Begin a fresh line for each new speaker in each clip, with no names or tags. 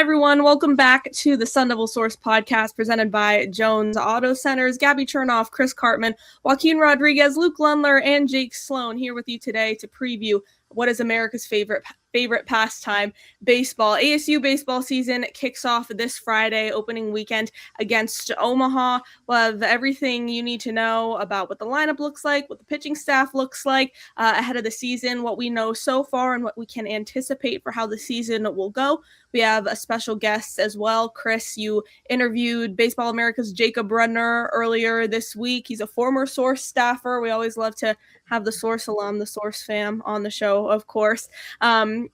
everyone. Welcome back to the Sun Devil Source podcast presented by Jones Auto Centers. Gabby Chernoff, Chris Cartman, Joaquin Rodriguez, Luke Lundler, and Jake Sloan here with you today to preview what is America's favorite pastime, baseball. ASU baseball season kicks off this Friday, opening weekend against Omaha. We'll have everything you need to know about what the lineup looks like, what the pitching staff looks like ahead of the season, what we know so far, and what we can anticipate for how the season will go. We have a special guest as well. Chris, you interviewed Baseball America's Jacob Rudner earlier this week. He's a former Source staffer. We always love to have the Source alum, the Source fam on the show, of course.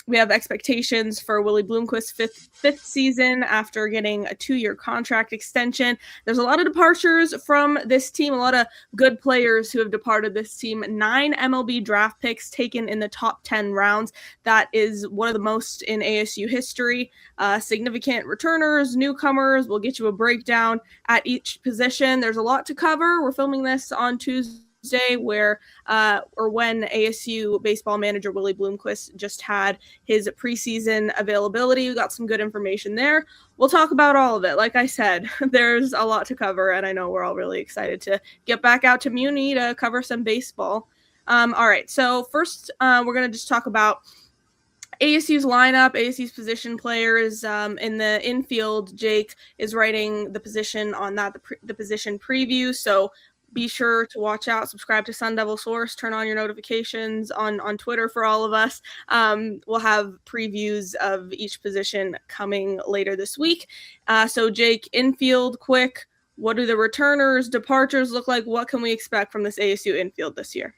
We have expectations for Willie Bloomquist's fifth season after getting a 2-year contract extension. There's a lot of departures from this team, a lot of good players who have departed this team. 9 MLB draft picks taken in the top 10 rounds. That is one of the most in ASU history. Significant returners, newcomers. We'll get you a breakdown at each position. There's a lot to cover. We're filming this on Tuesday, when ASU baseball manager Willie Bloomquist just had his preseason availability. We got some good information there. We'll talk about all of it. Like I said, there's a lot to cover, and I know we're all really excited to get back out to Muni to cover some baseball. All right, so first we're going to just talk about ASU's lineup, ASU's position players. In the infield, Jake is writing the position on that, the position preview, so be sure to watch out, subscribe to Sun Devil Source, turn on your notifications on Twitter for all of us. We'll have previews of each position coming later this week. So Jake, infield, quick, what do the returners, departures look like? What can we expect from this ASU infield this year?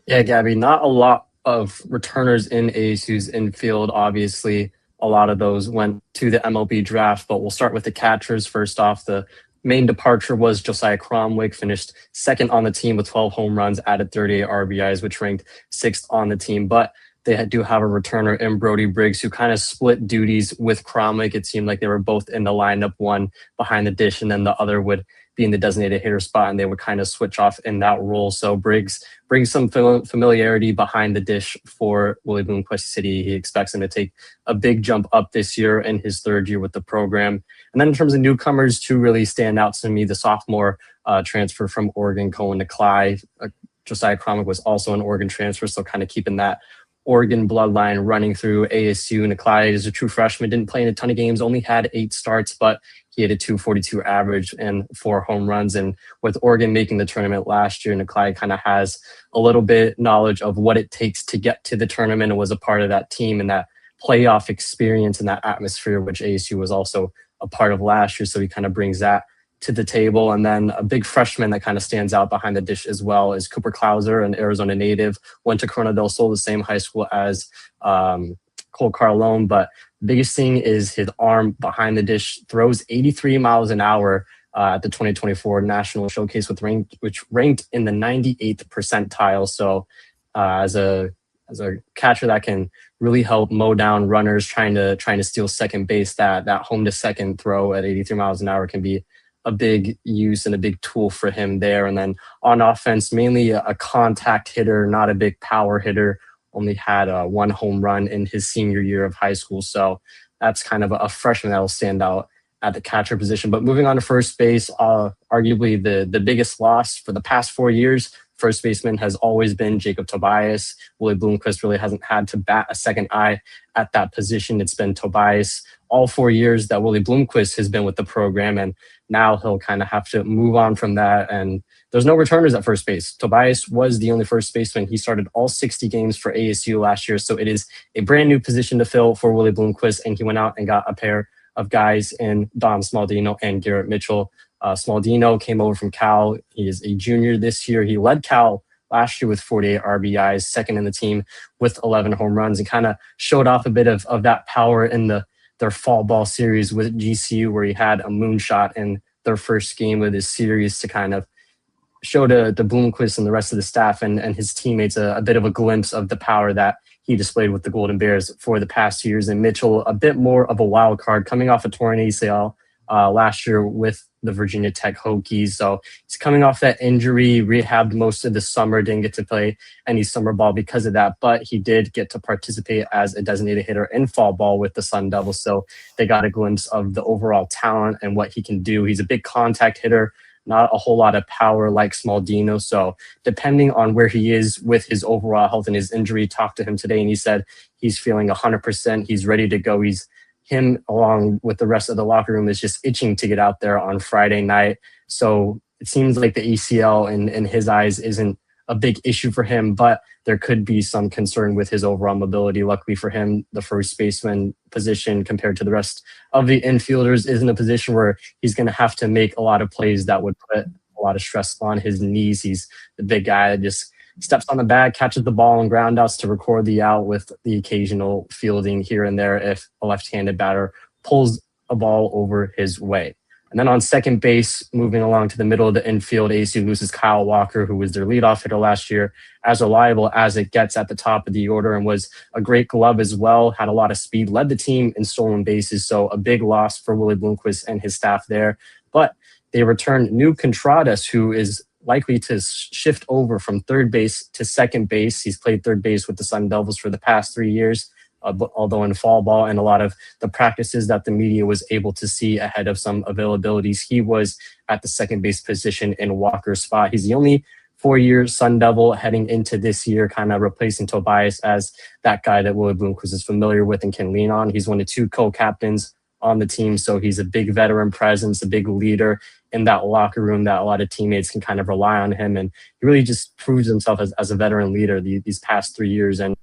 Yeah, Gabby, not a lot of returners in ASU's infield. Obviously, a lot of those went to the MLB draft, but we'll start with the catchers. First off, the main departure was Josiah Cromwig, finished second on the team with 12 home runs, added 38 RBIs, which ranked 6th on the team. But they do have a returner in Brody Briggs who kind of split duties with Cromwig. It seemed like they were both in the lineup, one behind the dish, and then the other would be in the designated hitter spot, and they would kind of switch off in that role. So Briggs brings some familiarity behind the dish for Willie Bloomquist City. He expects him to take a big jump up this year in his 3rd year with the program. And then in terms of newcomers, 2 really stand out to me. The sophomore transfer from Oregon, Cohen Nicolai. Josiah Cromwig was also an Oregon transfer, so kind of keeping that Oregon bloodline running through ASU. Nicolai is a true freshman, didn't play in a ton of games, only had 8 starts, but he had a .242 average and 4 home runs. And with Oregon making the tournament last year, Nicolai kind of has a little bit knowledge of what it takes to get to the tournament and was a part of that team and that playoff experience and that atmosphere, which ASU was also a part of last year. So he kind of brings that to the table. And then a big freshman that kind of stands out behind the dish as well is Cooper Klauser, an Arizona native, went to Corona del Sol, the same high school as Cole Carlone. But the biggest thing is his arm behind the dish, throws 83 miles an hour at the 2024 National Showcase, which ranked in the 98th percentile. So as a catcher that can really help mow down runners trying to steal second base, that home to second throw at 83 miles an hour can be a big use and a big tool for him there. And then on offense, mainly a contact hitter, not a big power hitter. Only had 1 home run in his senior year of high school. So that's kind of a freshman that will stand out at the catcher position. But moving on to first base, arguably the biggest loss for the past 4 years, first baseman has always been Jacob Tobias. Willie Bloomquist really hasn't had to bat a second eye at that position. It's been Tobias all 4 years that Willie Bloomquist has been with the program, and now he'll kind of have to move on from that. And there's no returners at first base. Tobias was the only first baseman. He started all 60 games for ASU last year, so it is a brand new position to fill for Willie Bloomquist, and he went out and got a pair of guys in Dom Smaldino and Garrett Mitchell. Smaldino came over from Cal. He is a junior this year. He led Cal last year with 48 RBIs, second in the team with 11 home runs, and kind of showed off a bit of that power in their fall ball series with GCU, where he had a moonshot in their first game of this series to kind of show to Bloomquist and the rest of the staff and his teammates a bit of a glimpse of the power that he displayed with the Golden Bears for the past 2 years. And Mitchell, a bit more of a wild card, coming off a torn ACL last year with the Virginia Tech Hokies. So he's coming off that injury, rehabbed most of the summer, didn't get to play any summer ball because of that, but he did get to participate as a designated hitter in fall ball with the Sun Devils. So they got a glimpse of the overall talent and what he can do. He's a big contact hitter, not a whole lot of power like Smaldino. So depending on where he is with his overall health and his injury, talked to him today and he said he's feeling 100%. He's ready to go. Him along with the rest of the locker room is just itching to get out there on Friday night. So it seems like the ACL in his eyes isn't a big issue for him, but there could be some concern with his overall mobility. Luckily for him, the first baseman position compared to the rest of the infielders is in a position where he's going to have to make a lot of plays that would put a lot of stress on his knees. He's the big guy that just steps on the bag, catches the ball and ground outs to record the out with the occasional fielding here and there if a left-handed batter pulls a ball over his way. And then on second base, moving along to the middle of the infield, ASU loses Kyle Walker, who was their leadoff hitter last year, as reliable as it gets at the top of the order and was a great glove as well, had a lot of speed, led the team in stolen bases. So a big loss for Willie Bloomquist and his staff there. But they returned New Contradas, who is likely to shift over from third base to second base. He's played third base with the Sun Devils for the past 3 years, although in fall ball and a lot of the practices that the media was able to see ahead of some availabilities, he was at the second base position in Walker's spot. He's the only 4-year Sun Devil heading into this year, kind of replacing Tobias as that guy that Willie Bloomquist is familiar with and can lean on. He's one of 2 co-captains on the team, so he's a big veteran presence, a big leader in that locker room that a lot of teammates can kind of rely on him. And he really just proves himself as a veteran leader these past 3 years and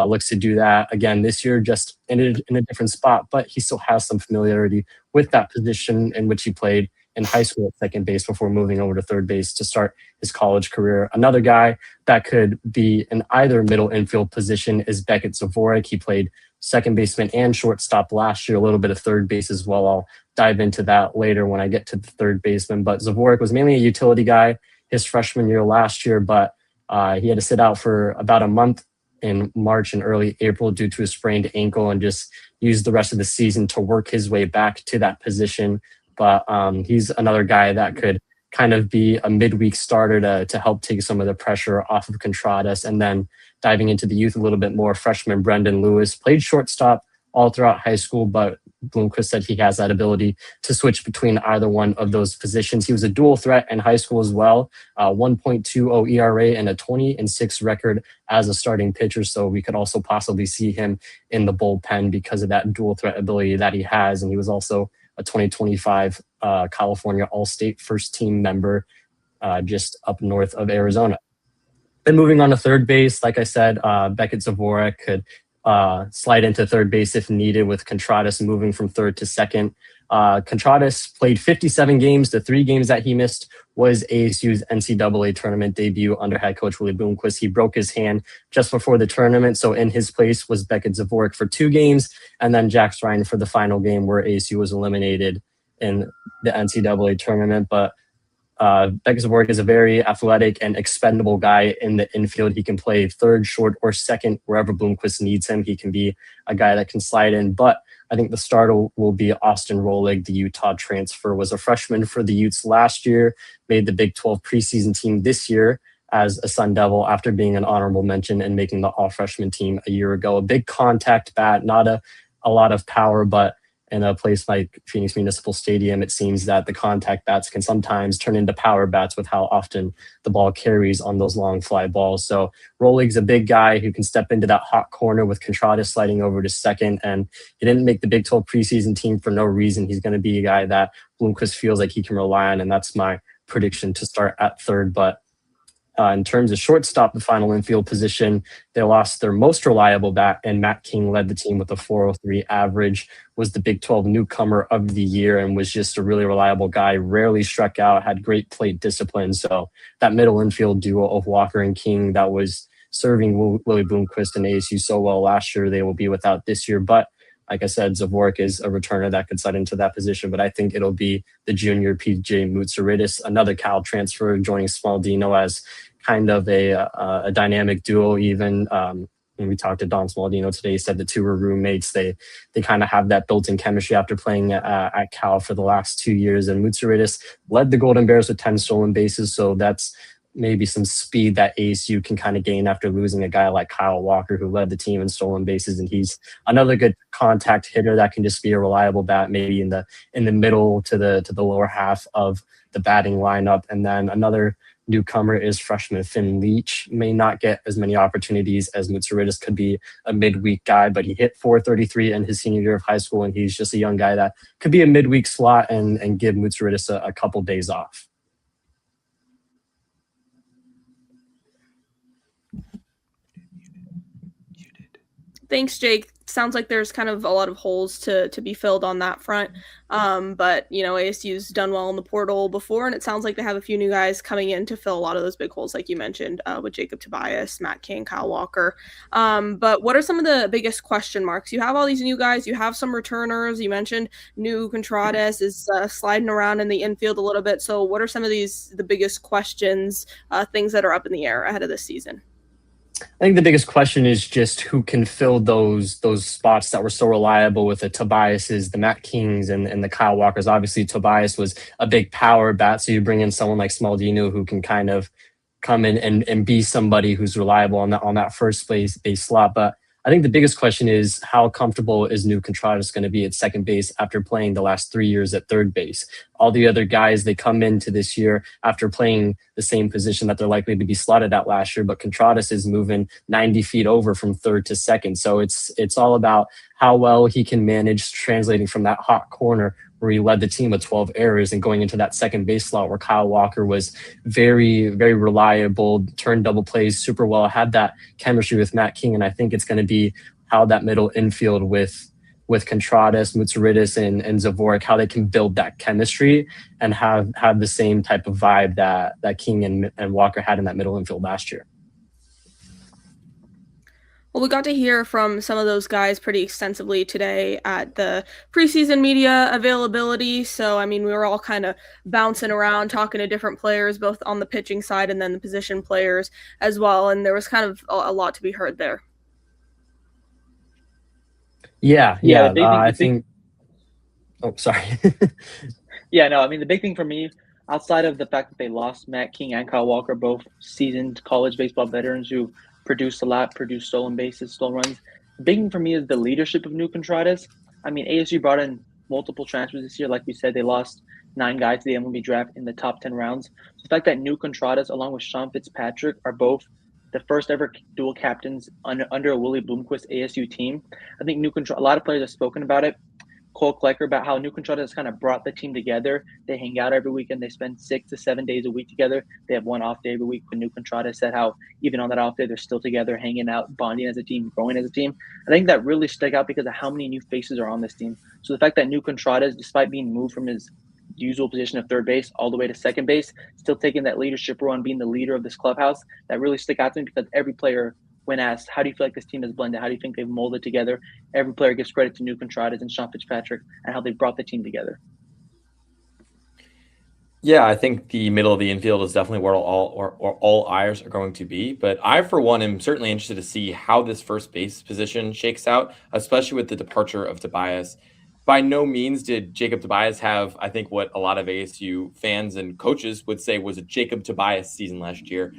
looks to do that again this year, just in a different spot. But he still has some familiarity with that position in which he played in high school at second base before moving over to third base to start his college career. Another guy that could be in either middle infield position is Beckett Zavorik. He played second baseman and shortstop last year, a little bit of third base as well. I'll dive into that later when I get to the third baseman. But Zavorik was mainly a utility guy his freshman year last year, but he had to sit out for about a month in March and early April due to a sprained ankle and just used the rest of the season to work his way back to that position. But he's another guy that could kind of be a midweek starter to help take some of the pressure off of Contradas. And then diving into the youth a little bit more, freshman Brendan Lewis played shortstop all throughout high school, but Bloomquist said he has that ability to switch between either one of those positions. He was a dual threat in high school as well, 1.20 ERA and a 20-6 record as a starting pitcher. So we could also possibly see him in the bullpen because of that dual threat ability that he has. And he was also a 2025 California All-State first team member just up north of Arizona. Then moving on to third base, like I said, Beckett Zavorik could slide into third base if needed with Contradas moving from third to second. Contradas played 57 games. The 3 games that he missed was ASU's NCAA tournament debut under head coach Willie Bloomquist. He broke his hand just before the tournament, so in his place was Beckett Zavorik for 2 games, and then Jax Ryan for the final game where ASU was eliminated in the NCAA tournament. But Beckett Zavorik is a very athletic and expendable guy in the infield. He can play third, short, or second wherever Bloomquist needs him. He can be a guy that can slide in. But I think the starter will be Austin Rolig, the Utah transfer, was a freshman for the Utes last year, made the Big 12 preseason team this year as a Sun Devil after being an honorable mention and making the all-freshman team a year ago. A big contact bat, not a lot of power, but in a place like Phoenix Municipal Stadium, it seems that the contact bats can sometimes turn into power bats with how often the ball carries on those long fly balls. So Rolig's a big guy who can step into that hot corner with Contradas sliding over to second. And he didn't make the Big 12 preseason team for no reason. He's going to be a guy that Bloomquist feels like he can rely on. And that's my prediction to start at third. But in terms of shortstop, the final infield position, they lost their most reliable bat, and Matt King led the team with a 403 average, was the Big 12 newcomer of the year, and was just a really reliable guy, rarely struck out, had great plate discipline. So that middle infield duo of Walker and King that was serving Willie Bloomquist and ASU so well last year, they will be without this year. But like I said, Zavorik is a returner that could slide into that position, but I think it'll be the junior PJ Moutsaridis, another Cal transfer, joining Smaldino as kind of a dynamic duo even. When we talked to Don Smaldino today, he said the two were roommates. They kind of have that built-in chemistry after playing at Cal for the last 2 years. And Mutsouridis led the Golden Bears with 10 stolen bases, so that's maybe some speed that ASU can kind of gain after losing a guy like Kyle Walker, who led the team in stolen bases, and he's another good contact hitter that can just be a reliable bat, maybe in the middle to the lower half of the batting lineup. And then another newcomer is freshman Finn Leach. May not get as many opportunities as Mutsouridis, could be a midweek guy, but he hit 433 in his senior year of high school, and he's just a young guy that could be a midweek slot and give Mutsouridis a couple days off.
Thanks, Jake. Sounds like there's kind of a lot of holes to be filled on that front. But, ASU's done well in the portal before, and it sounds like they have a few new guys coming in to fill a lot of those big holes, like you mentioned, with Jacob Tobias, Matt King, Kyle Walker. But what are some of the biggest question marks? You have all these new guys. You have some returners. You mentioned New Contrades is sliding around in the infield a little bit. So what are some of the biggest questions, things that are up in the air ahead of this season?
I think the biggest question is just who can fill those spots that were so reliable with the Tobiases, the Matt Kings, and the Kyle Walkers. Obviously, Tobias was a big power bat, so you bring in someone like Smaldino who can kind of come in and be somebody who's reliable on that first base slot. But I think the biggest question is how comfortable is New Contradas going to be at second base after playing the last 3 years at third base? All the other guys, they come into this year after playing the same position that they're likely to be slotted at last year, but Contradas is moving 90 feet over from third to second. So it's all about how well he can manage translating from that hot corner where he led the team with 12 errors and going into that second base slot where Kyle Walker was very, very reliable, turned double plays super well, had that chemistry with Matt King. And I think it's going to be how that middle infield with Contradas, Mutsouridis, and Zavorik, how they can build that chemistry and have the same type of vibe that King and Walker had in that middle infield last year.
Well, we got to hear from some of those guys pretty extensively today at the preseason media availability. So, we were all kind of bouncing around, talking to different players, both on the pitching side and then the position players as well. And there was kind of a lot to be heard there.
Yeah. I think. Oh, sorry.
The big thing for me, outside of the fact that they lost Matt King and Kyle Walker, both seasoned college baseball veterans who produced a lot, produced stolen bases, stolen runs. The big thing for me is the leadership of New Contradas. ASU brought in multiple transfers this year. Like we said, they lost 9 guys to the MLB draft in the top 10 rounds. So the fact that New Contradas, along with Sean Fitzpatrick, are both the first ever dual captains under a Willie Bloomquist ASU team. I think a lot of players have spoken about it. Cole Klecker about how New Contradas kind of brought the team together. They hang out every weekend. They spend 6 to 7 days a week together. They have one off day every week. But New Contradas said how even on that off day, they're still together, hanging out, bonding as a team, growing as a team. I think that really stuck out because of how many new faces are on this team. So the fact that New Contradas, despite being moved from his usual position of third base all the way to second base, still taking that leadership role and being the leader of this clubhouse, that really stuck out to me because every player, when asked, how do you feel like this team has blended? How do you think they've molded together? Every player gives credit to New Contradas and Sean Fitzpatrick and how they brought the team together.
Yeah, I think the middle of the infield is definitely where all eyes are going to be. But I, for one, am certainly interested to see how this first base position shakes out, especially with the departure of Tobias. By no means did Jacob Tobias have, I think, what a lot of ASU fans and coaches would say was a Jacob Tobias season last year.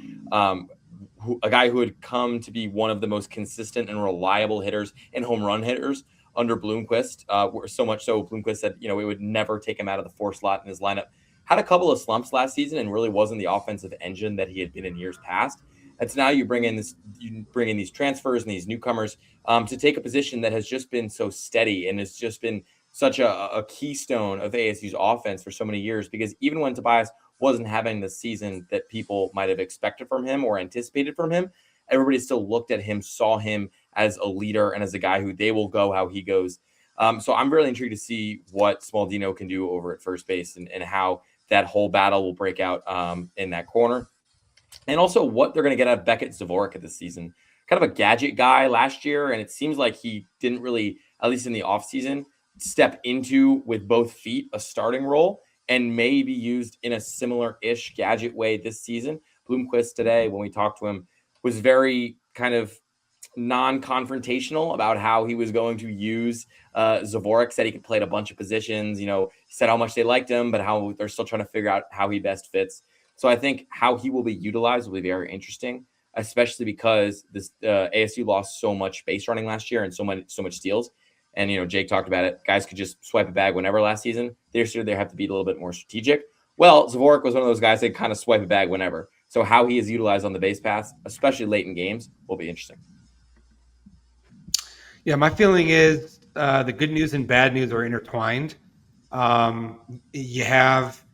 A guy who had come to be one of the most consistent and reliable hitters and home run hitters under Bloomquist. So much so Bloomquist said, we would never take him out of the 4 slot in his lineup. Had a couple of slumps last season and really wasn't the offensive engine that he had been in years past. And so now you bring in these transfers and these newcomers to take a position that has just been so steady and has just been such a keystone of ASU's offense for so many years. Because even when Tobias wasn't having the season that people might have expected from him or anticipated from him, everybody still looked at him, saw him as a leader and as a guy who they will go how he goes. So I'm really intrigued to see what Smaldino can do over at first base and how that whole battle will break out in that corner. And also what they're going to get out of Beckett Zavorik this season. Kind of a gadget guy last year, and it seems like he didn't really, at least in the offseason, step into with both feet a starting role and may be used in a similar-ish gadget way this season. Bloomquist today, when we talked to him, was very kind of non-confrontational about how he was going to use Zavorik. Said he could play at a bunch of positions, said how much they liked him, but how they're still trying to figure out how he best fits. So I think how he will be utilized will be very interesting, especially because this ASU lost so much base running last year and so much steals. And, Jake talked about it. Guys could just swipe a bag whenever last season. This year, they have to be a little bit more strategic. Well, Zavorik was one of those guys that kind of swipe a bag whenever. So how he is utilized on the base pass, especially late in games, will be interesting.
Yeah, my feeling is the good news and bad news are intertwined. You have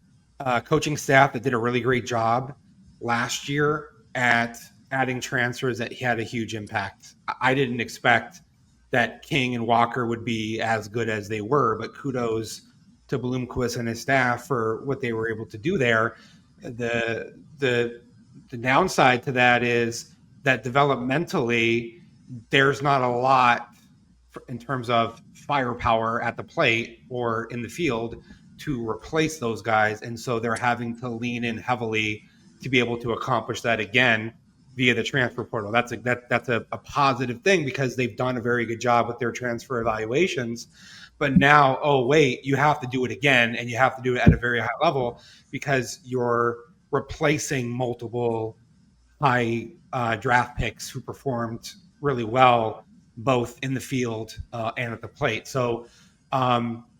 a coaching staff that did a really great job last year at adding transfers that had a huge impact. I didn't expect that King and Walker would be as good as they were, but kudos to Bloomquist and his staff for what they were able to do there. The downside to that is that developmentally, there's not a lot in terms of firepower at the plate or in the field to replace those guys. And so they're having to lean in heavily to be able to accomplish that again via the transfer portal. That's a positive thing because they've done a very good job with their transfer evaluations. But now, oh, wait, you have to do it again, and you have to do it at a very high level because you're replacing multiple high draft picks who performed really well both in the field and at the plate. So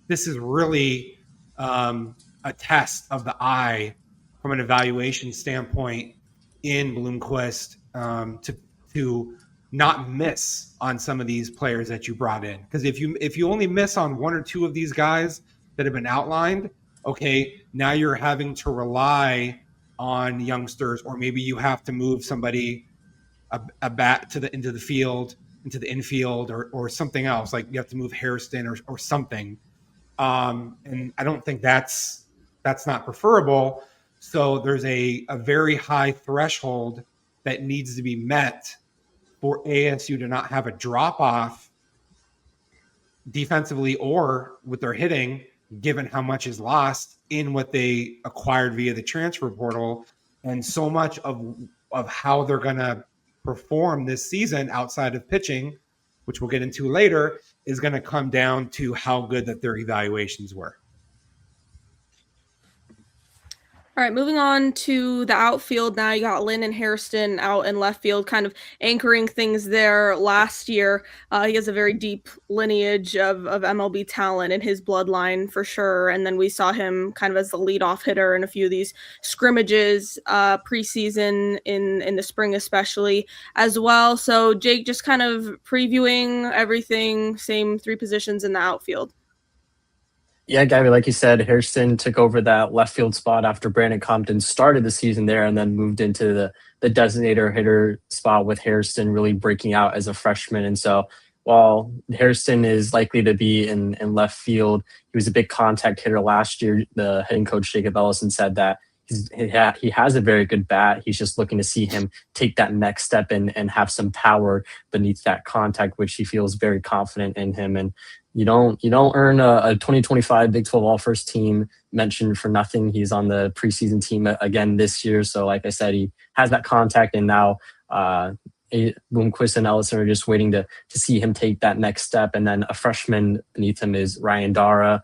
this is really a test of the eye from an evaluation standpoint in Bloomquist to not miss on some of these players that you brought in. Because if you only miss on one or two of these guys that have been outlined, okay, now you're having to rely on youngsters, or maybe you have to move somebody a bat into the field, into the infield, or something else. Like you have to move Hairston or something. And I don't think that's not preferable. So there's a very high threshold that needs to be met for ASU to not have a drop-off defensively or with their hitting, given how much is lost in what they acquired via the transfer portal. And so much of how they're going to perform this season outside of pitching, which we'll get into later, is going to come down to how good that their evaluations were.
All right, moving on to the outfield now. You got Lynn and Hairston out in left field, kind of anchoring things there last year. He has a very deep lineage of MLB talent in his bloodline for sure. And then we saw him kind of as the leadoff hitter in a few of these scrimmages preseason in the spring especially as well. So Jake, just kind of previewing everything, same three positions in the outfield.
Yeah, Gabby, like you said, Hairston took over that left field spot after Brandon Compton started the season there and then moved into the designator hitter spot with Hairston really breaking out as a freshman. And so while Hairston is likely to be in left field, he was a big contact hitter last year. The hitting coach, Jacob Ellison, said that he has a very good bat. He's just looking to see him take that next step and have some power beneath that contact, which he feels very confident in him. And you don't earn a 2025 Big 12 All-First team mention for nothing. He's on the preseason team again this year. So like I said, he has that contact, and now Bloomquist and Ellison are just waiting to see him take that next step. And then a freshman beneath him is Ryan Dara,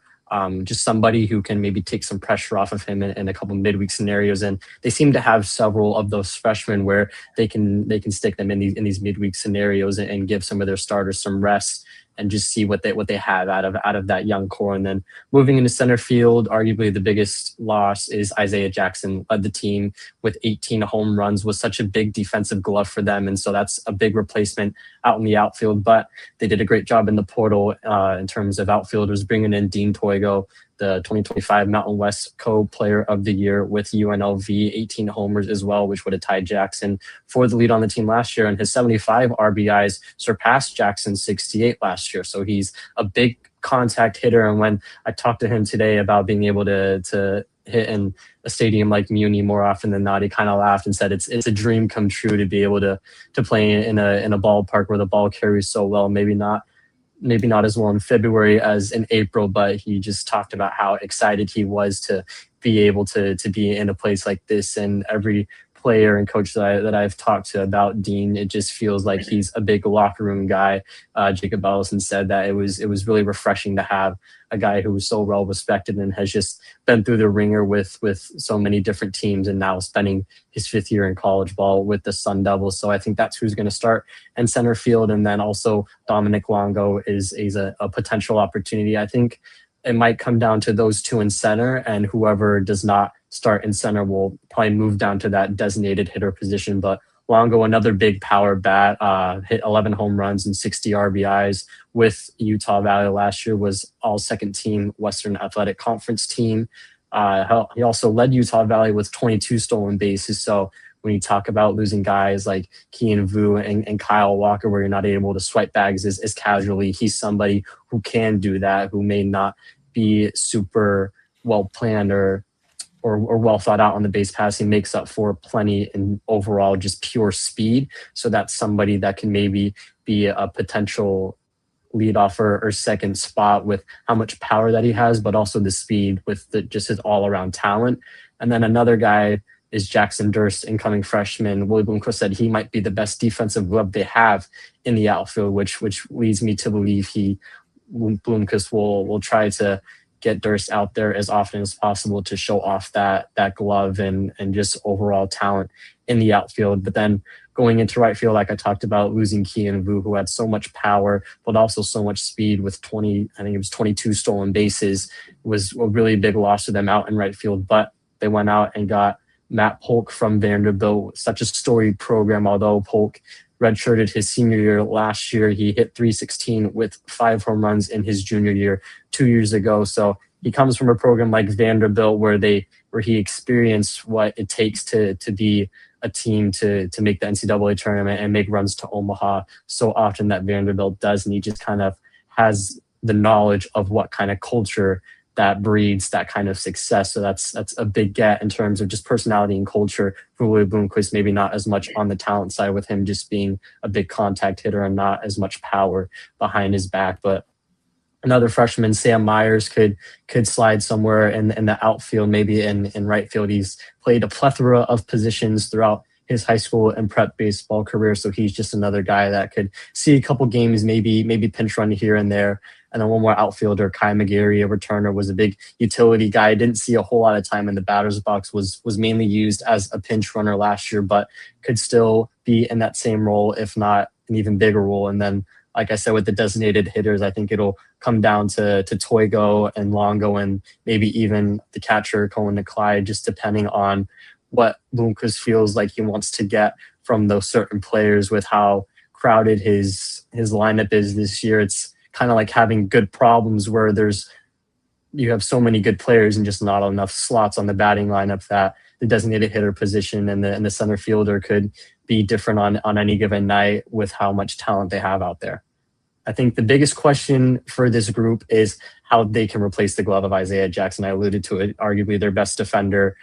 just somebody who can maybe take some pressure off of him in a couple midweek scenarios. And they seem to have several of those freshmen where they can stick them in these midweek scenarios and give some of their starters some rest and just see what they have out of that young core. And then moving into center field, arguably the biggest loss is Isaiah Jackson. Led the team with 18 home runs, was such a big defensive glove for them. And so that's a big replacement out in the outfield. But they did a great job in the portal in terms of outfielders, bringing in Dean Toigo, the 2025 Mountain West Co-Player of the Year with UNLV, 18 homers as well, which would have tied Jackson for the lead on the team last year. And his 75 RBIs surpassed Jackson's 68 last year. So he's a big contact hitter. And when I talked to him today about being able to hit in a stadium like Muni more often than not, he kind of laughed and said it's a dream come true to be able to play in a ballpark where the ball carries so well. Maybe not as well in February as in April, but he just talked about how excited he was to be able to be in a place like this. And every player and coach that I've talked to about Dean, it just feels like he's a big locker room guy. Jacob Ellison said that it was really refreshing to have a guy who was so well respected and has just been through the ringer with so many different teams, and now spending his 5th year in college ball with the Sun Devils. So I think that's who's going to start in center field. And then also Dominic Longo is a potential opportunity. I think it might come down to those two in center, and whoever does not start in center will probably move down to that designated hitter position. But Longo, another big power bat, hit 11 home runs and 60 RBIs with Utah Valley last year, was all second team Western Athletic Conference team. He also led Utah Valley with 22 stolen bases. So when you talk about losing guys like Kian Vu and Kyle Walker, where you're not able to swipe bags as casually, he's somebody who can do that, who may not be super well planned or well thought out on the base pass. He makes up for plenty in overall just pure speed. So that's somebody that can maybe be a potential leadoff or second spot with how much power that he has, but also the speed with just his all-around talent. And then another guy is Jackson Durst, incoming freshman. Willie Bloomquist said he might be the best defensive glove they have in the outfield, which leads me to believe Bloomquist will try to get Durst out there as often as possible to show off that glove and just overall talent in the outfield. But then going into right field, like I talked about, losing Kian Vu, who had so much power, but also so much speed with 22 stolen bases, was a really big loss to them out in right field. But they went out and got Matt Polk from Vanderbilt, such a storied program. Although Polk redshirted his senior year last year, he hit .316 with 5 home runs in his junior year 2 years ago. So he comes from a program like Vanderbilt where he experienced what it takes to be a team to make the NCAA tournament and make runs to Omaha so often that Vanderbilt does. And he just kind of has the knowledge of what kind of culture that breeds that kind of success. So that's a big get in terms of just personality and culture for Willie Bloomquist. Maybe not as much on the talent side with him just being a big contact hitter and not as much power behind his back. But another freshman, Sam Myers, could slide somewhere in the outfield, maybe in right field. He's played a plethora of positions throughout his high school and prep baseball career. So he's just another guy that could see a couple games, maybe pinch run here and there. And then one more outfielder, Kai McGarry, a returner, was a big utility guy. Didn't see a whole lot of time in the batter's box, was mainly used as a pinch runner last year, but could still be in that same role, if not an even bigger role. And then, like I said, with the designated hitters, I think it'll come down to Toigo and Longo and maybe even the catcher, Cohen Clyde, just depending on what Bloomquist feels like he wants to get from those certain players. With how crowded his lineup is this year, it's kind of like having good problems where you have so many good players and just not enough slots on the batting lineup that the designated hitter position and the center fielder could be different on any given night with how much talent they have out there. I think the biggest question for this group is how they can replace the glove of Isaiah Jackson. I alluded to it, arguably their best defender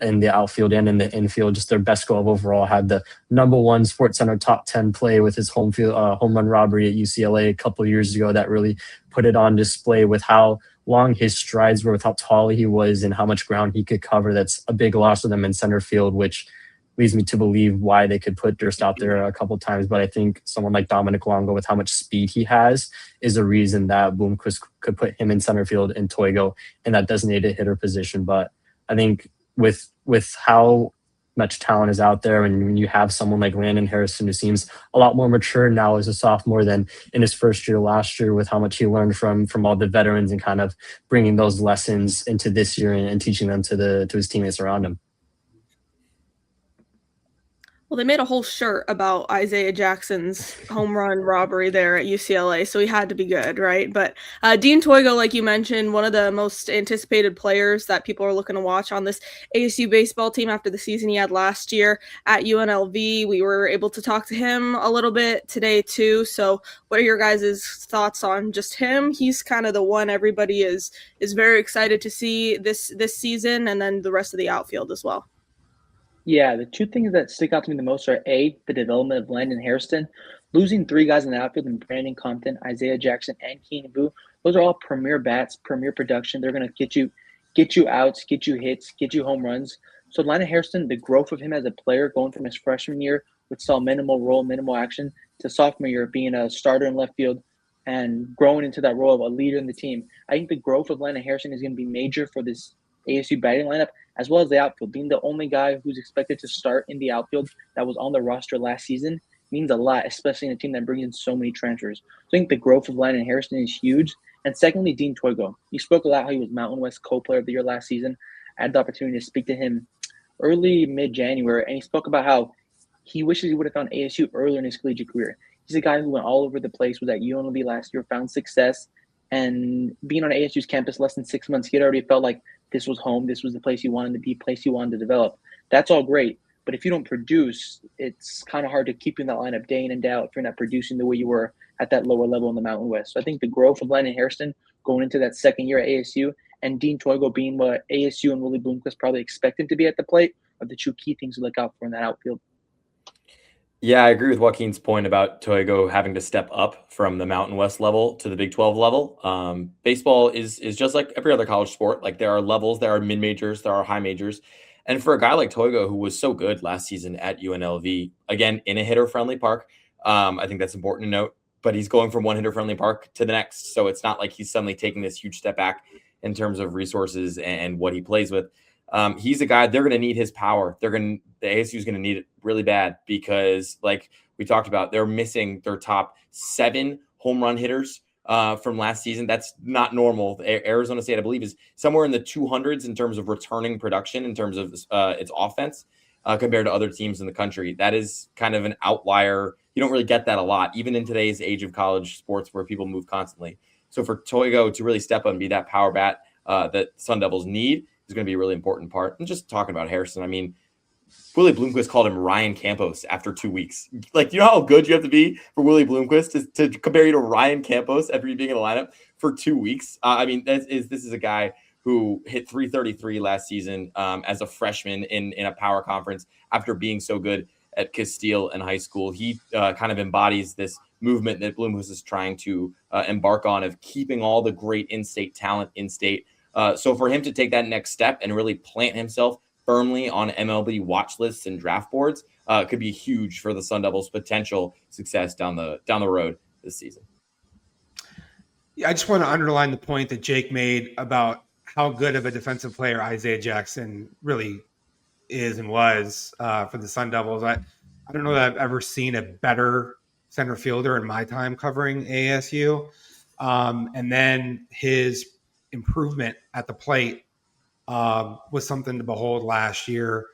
in the outfield and in the infield, just their best glove overall. Had the #1 SportsCenter top 10 play with his home run robbery at UCLA a couple of years ago. That really put it on display with how long his strides were, with how tall he was and how much ground he could cover. That's a big loss for them in center field, which leads me to believe why they could put Durst out there a couple of times. But I think someone like Dominic Longo, with how much speed he has, is a reason that Bloomquist could put him in center field and Toigo in that designated hitter position. But I think with how much talent is out there, and when you have someone like Landon Harrison, who seems a lot more mature now as a sophomore than in his first year last year, with how much he learned from all the veterans and kind of bringing those lessons into this year and teaching them to his teammates around him.
Well, they made a whole shirt about Isaiah Jackson's home run robbery there at UCLA, so he had to be good, right? But Dean Toigo, like you mentioned, one of the most anticipated players that people are looking to watch on this ASU baseball team after the season he had last year at UNLV. We were able to talk to him a little bit today too. So what are your guys' thoughts on just him? He's kind of the one everybody is very excited to see this season, and then the rest of the outfield as well.
Yeah, the two things that stick out to me the most are A, the development of Landon Hairston. Losing 3 guys in the outfield in Brandon Compton, Isaiah Jackson, and Keenan Vu. Those are all premier bats, premier production. They're going to get you outs, get you hits, get you home runs. So Atlanta Hairston, the growth of him as a player going from his freshman year, which saw minimal role, minimal action, to sophomore year being a starter in left field and growing into that role of a leader in the team. I think the growth of Atlanta Hairston is going to be major for this ASU batting lineup, as well as the outfield. Being the only guy who's expected to start in the outfield that was on the roster last season means a lot, especially in a team that brings in so many transfers. So I think the growth of Atlanta Hairston is huge. And secondly, Dean Toigo. You spoke about how he was Mountain West co-player of the year last season. I had the opportunity to speak to him early mid-January, and he spoke about how he wishes he would have found ASU earlier in his collegiate career. He's a guy who went all over the place, was at UNLV last year, found success, and being on ASU's campus less than 6 months, he had already felt like this was home, this was the place he wanted to be, place he wanted to develop. That's all great, but if you don't produce, it's kind of hard to keep you in that lineup day in and day out if you're not producing the way you were at that lower level in the Mountain West. So I think the growth of Landon Hairston going into that second year at ASU and Dean Toigo being what ASU and Willie Bloomquist probably expect him to be at the plate are the two key things to look out for in that outfield.
Yeah, I agree with Joaquin's point about Toigo having to step up from the Mountain West level to the Big 12 level. Baseball is just like every other college sport. Like there are levels, there are mid-majors, there are high majors. And for a guy like Toigo, who was so good last season at UNLV, again, in a hitter-friendly park, I think that's important to note. But he's going from one hitter-friendly park to the next. So it's not like he's suddenly taking this huge step back in terms of resources and what he plays with. He's a guy, they're going to need his power. The ASU is going to need it really bad because, like we talked about, they're missing their top 7 home run hitters from last season. That's not normal. Arizona State, I believe, is somewhere in the 200s in terms of returning production, in terms of its offense compared to other teams in the country. That is kind of an outlier. You don't really get that a lot, even in today's age of college sports where people move constantly. So for Toigo to really step up and be that power bat that Sun Devils need is going to be a really important part. And just talking about Hairston, I mean, Willie Bloomquist called him Ryan Campos after 2 weeks. Like, you know how good you have to be for Willie Bloomquist to compare you to Ryan Campos after you being in the lineup for 2 weeks? I mean, this is a guy who hit 333 last season as a freshman in a power conference after being so good at Castile in high school. He kind of embodies this movement that Bloomquist is trying to embark on of keeping all the great in-state talent in-state. So for him to take that next step and really plant himself firmly on MLB watch lists and draft boards could be huge for the Sun Devils' potential success down the road this season.
Yeah, I just want to underline the point that Jake made about how good of a defensive player Isaiah Jackson really is and was for the Sun Devils. I don't know that I've ever seen a better center fielder in my time covering ASU. And then his improvement at the plate was something to behold last year,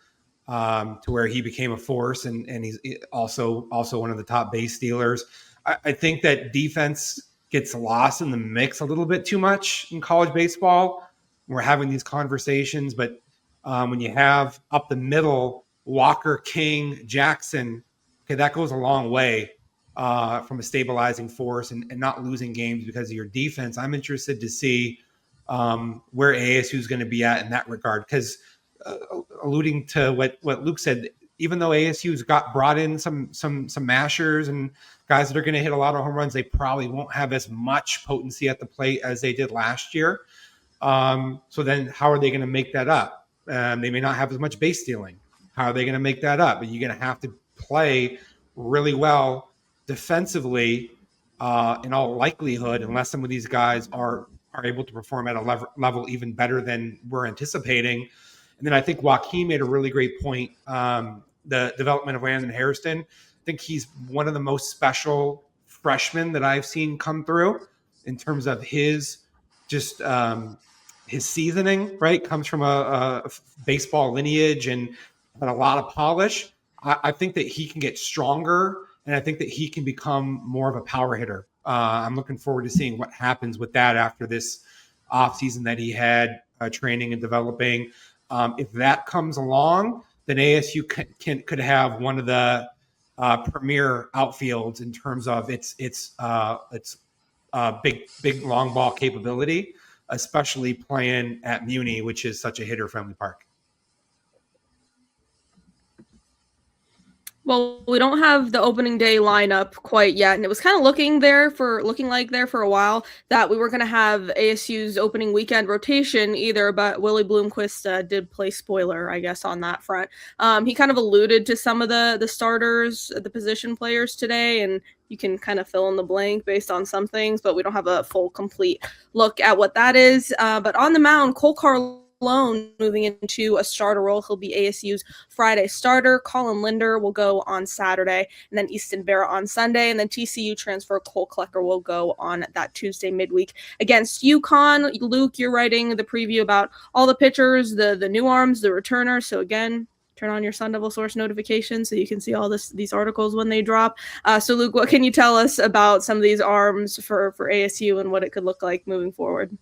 to where he became a force, and he's also one of the top base stealers. I think that defense gets lost in the mix a little bit too much in college baseball. We're having these conversations, but when you have up the middle Walker, King, Jackson, okay, that goes a long way from a stabilizing force and not losing games because of your defense. I'm interested to see where ASU is going to be at in that regard, because alluding to what Luke said, even though ASU's brought in some mashers and guys that are going to hit a lot of home runs, they probably won't have as much potency at the plate as they did last year. So then how are they going to make that up? They may not have as much base stealing. How are they going to make that up? But you're going to have to play really well defensively in all likelihood, unless some of these guys are able to perform at a level even better than we're anticipating. And then I think Joaquin made a really great point. The development of Landon Hairston. I think he's one of the most special freshmen that I've seen come through in terms of his just his seasoning, right? Comes from a baseball lineage and a lot of polish. I think that he can get stronger, and I think that he can become more of a power hitter. I'm looking forward to seeing what happens with that after this offseason that he had training and developing. If that comes along, then ASU could have one of the premier outfields in terms of its big long ball capability, especially playing at Muni, which is such a hitter-friendly park.
Well, we don't have the opening day lineup quite yet, and it was kind of looking like there for a while that we were going to have ASU's opening weekend rotation either, but Willie Bloomquist did play spoiler, I guess, on that front. He kind of alluded to some of the starters, the position players today, and you can kind of fill in the blank based on some things, but we don't have a full, complete look at what that is. But on the mound, Cole Carlone moving into a starter role. He'll be ASU's Friday starter. Colin Linder will go on Saturday, and then Easton Barrett on Sunday, and then TCU transfer Cole Klecker will go on that Tuesday midweek against UConn. Luke, you're writing the preview about all the pitchers, the new arms, the returners. So again, turn on your Sun Devil Source notifications so you can see all these articles when they drop. So Luke, what can you tell us about some of these arms for ASU and what it could look like moving forward?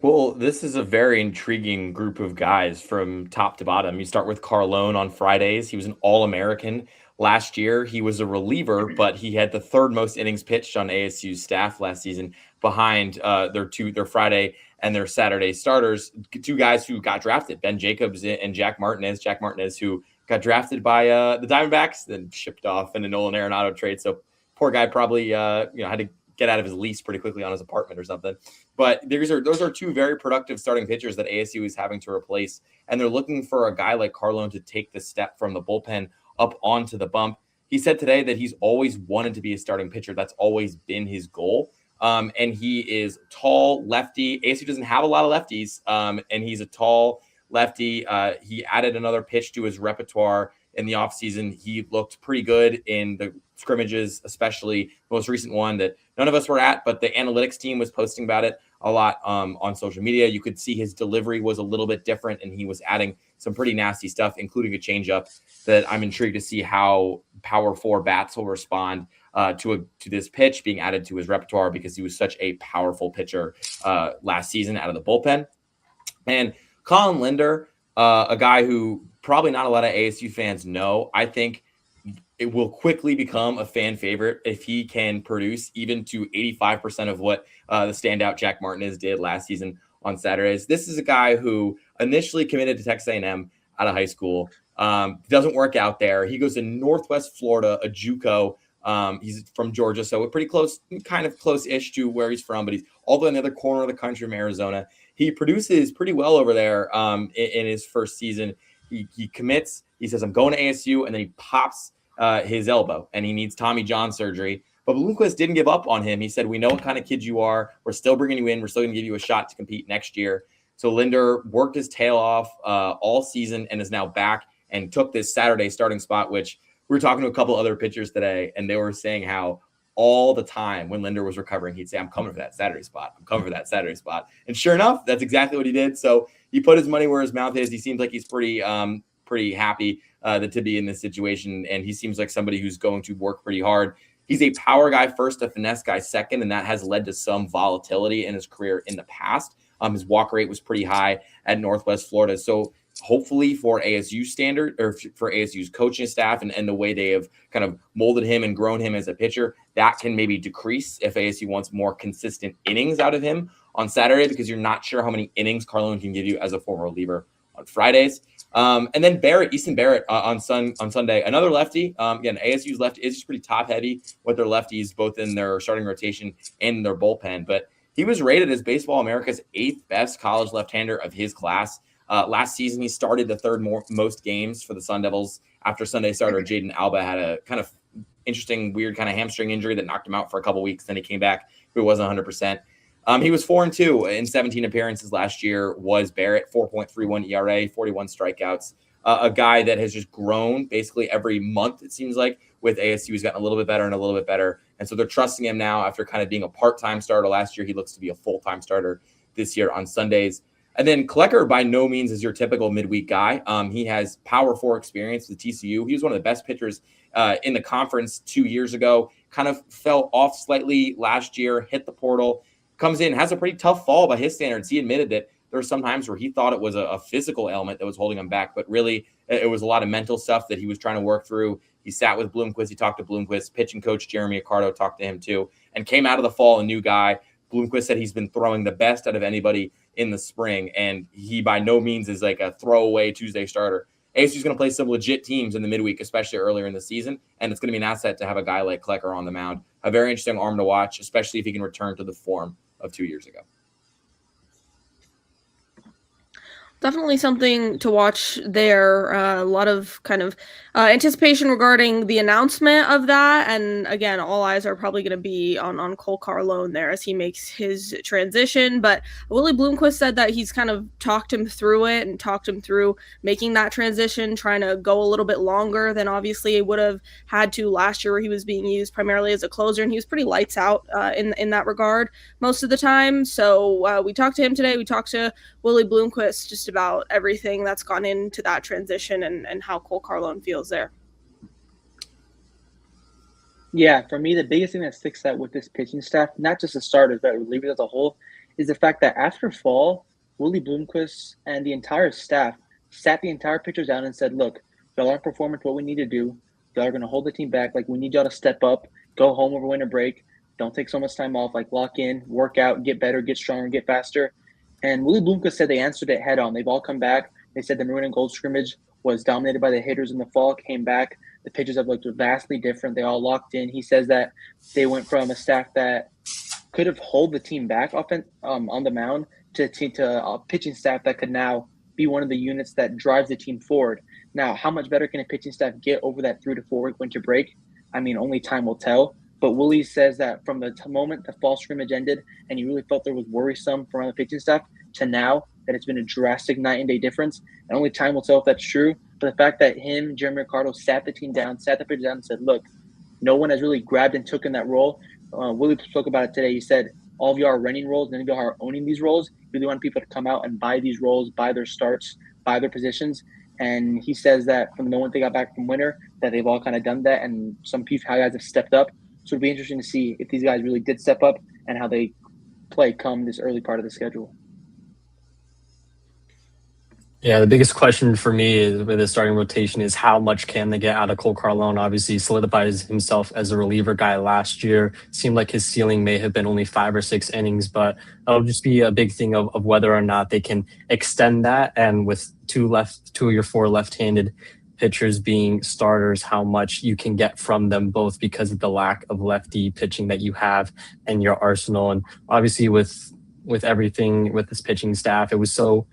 Well, this is a very intriguing group of guys from top to bottom. You start with Carlone on Fridays. He was an All-American last year. He was a reliever, but he had the third most innings pitched on ASU's staff last season behind their Friday and their Saturday starters, two guys who got drafted, Ben Jacobs and Jack Martinez, who got drafted by the Diamondbacks, then shipped off in a Nolan Arenado trade. So poor guy probably had to get out of his lease pretty quickly on his apartment or something. But those are two very productive starting pitchers that ASU is having to replace. And they're looking for a guy like Carlone to take the step from the bullpen up onto the bump. He said today that he's always wanted to be a starting pitcher. That's always been his goal. And he is tall, lefty. ASU doesn't have a lot of lefties. And he's a tall lefty. He added another pitch to his repertoire in the offseason. He looked pretty good in the scrimmages, especially the most recent one that none of us were at, but the analytics team was posting about it a lot on social media. You could see his delivery was a little bit different, and he was adding some pretty nasty stuff, including a changeup that I'm intrigued to see how Power 4 bats will respond to this pitch being added to his repertoire, because he was such a powerful pitcher last season out of the bullpen. And Colin Linder, a guy who probably not a lot of ASU fans know, I think it will quickly become a fan favorite if he can produce even to 85% of what the standout Jack Martinez did last season on Saturdays. This is a guy who initially committed to Texas A&M out of high school. Doesn't work out there. He goes to Northwest Florida, a JUCO. He's from Georgia, so pretty close, kind of close-ish to where he's from, but he's all the way in the other corner of the country from Arizona. He produces pretty well over there in his first season. He commits. He says, I'm going to ASU, and then he pops his elbow, and he needs Tommy John surgery. But Bloomquist didn't give up on him. He said, we know what kind of kid you are. We're still bringing you in. We're still going to give you a shot to compete next year. So Linder worked his tail off all season and is now back and took this Saturday starting spot, which we were talking to a couple other pitchers today, and they were saying how all the time when Linder was recovering, he'd say, I'm coming for that Saturday spot. I'm coming for that Saturday spot. And sure enough, that's exactly what he did. So he put his money where his mouth is. He seems like he's pretty happy to be in this situation. And he seems like somebody who's going to work pretty hard. He's a power guy first, a finesse guy second, and that has led to some volatility in his career in the past. His walk rate was pretty high at Northwest Florida. So hopefully for ASU standard, or for ASU's coaching staff and the way they have kind of molded him and grown him as a pitcher, that can maybe decrease if ASU wants more consistent innings out of him on Saturday, because you're not sure how many innings Carlone can give you as a former reliever on Fridays. And then Easton Barrett on Sunday, another lefty. Again, ASU's lefty is just pretty top heavy with their lefties, both in their starting rotation and in their bullpen. But he was rated as Baseball America's 8th best college left-hander of his class. Last season, he started the third most games for the Sun Devils after Sunday starter Jaden Alba had a kind of interesting, weird kind of hamstring injury that knocked him out for a couple weeks. Then he came back, but it wasn't 100%. He was 4-2 in 17 appearances last year, was Barrett, 4.31 ERA, 41 strikeouts. A guy that has just grown basically every month, it seems like, with ASU. He's gotten a little bit better and a little bit better. And so they're trusting him now after kind of being a part-time starter last year. He looks to be a full-time starter this year on Sundays. And then Klecker by no means is your typical midweek guy. He has Power 4 experience with TCU. He was one of the best pitchers in the conference 2 years ago, kind of fell off slightly last year, hit the portal, comes in, has a pretty tough fall by his standards. He admitted that there were some times where he thought it was a physical ailment that was holding him back, but really it was a lot of mental stuff that he was trying to work through. He sat with Bloomquist. He talked to Bloomquist. Pitching coach Jeremy Accardo talked to him too, and came out of the fall a new guy. Bloomquist said he's been throwing the best out of anybody in the spring, and he by no means is like a throwaway Tuesday starter. ASU is going to play some legit teams in the midweek, especially earlier in the season, and it's going to be an asset to have a guy like Klecker on the mound. A very interesting arm to watch, especially if he can return to the form of 2 years ago.
Definitely something to watch there. A lot of kind of anticipation regarding the announcement of that. And again, all eyes are probably going to be on Cole Carlone there as he makes his transition. But Willie Bloomquist said that he's kind of talked him through it and talked him through making that transition, trying to go a little bit longer than obviously he would have had to last year, where he was being used primarily as a closer. And he was pretty lights out in that regard most of the time. So we talked to him today. We talked to Willie Bloomquist just about everything that's gone into that transition and how Cole Carlone feels there.
Yeah, for me, the biggest thing that sticks out with this pitching staff, not just the starters, but relievers as a whole, is the fact that after fall, Willie Bloomquist and the entire staff sat the entire pitchers down and said, look, y'all aren't performing to what we need to do. Y'all are going to hold the team back. Like, we need y'all to step up, go home over winter break. Don't take so much time off. Like, lock in, work out, get better, get stronger, get faster. And Willie Bloomquist said they answered it head on. They've all come back. They said the maroon and gold scrimmage was dominated by the hitters in the fall, came back. The pitchers have looked vastly different. They all locked in. He says that they went from a staff that could have held the team back on the mound to a pitching staff that could now be one of the units that drives the team forward. Now, how much better can a pitching staff get over that 3 to 4 week winter break? I mean, only time will tell. But Willie says that from the moment the fall scrimmage ended and he really felt there was worrisome from the pitching staff to now, that it's been a drastic night and day difference. And only time will tell if that's true. But the fact that him, Jeremy Ricardo, sat the team down, sat the pitcher down and said, look, no one has really grabbed and taken that role. Willie spoke about it today. He said, all of you are running roles, none of you are owning these roles. You really want people to come out and buy these roles, buy their starts, buy their positions. And he says that from the moment they got back from winter, that they've all kind of done that. And some guys have stepped up. So it'll be interesting to see if these guys really did step up and how they play come this early part of the schedule.
Yeah, the biggest question for me is with the starting rotation is how much can they get out of Cole Carlone? Obviously, he solidifies himself as a reliever guy last year. Seemed like his ceiling may have been only 5 or 6 innings, but that'll just be a big thing of whether or not they can extend that. And with 2 of your 4 left-handed pitchers being starters, how much you can get from them, both because of the lack of lefty pitching that you have in your arsenal. And obviously with everything with this pitching staff, it was so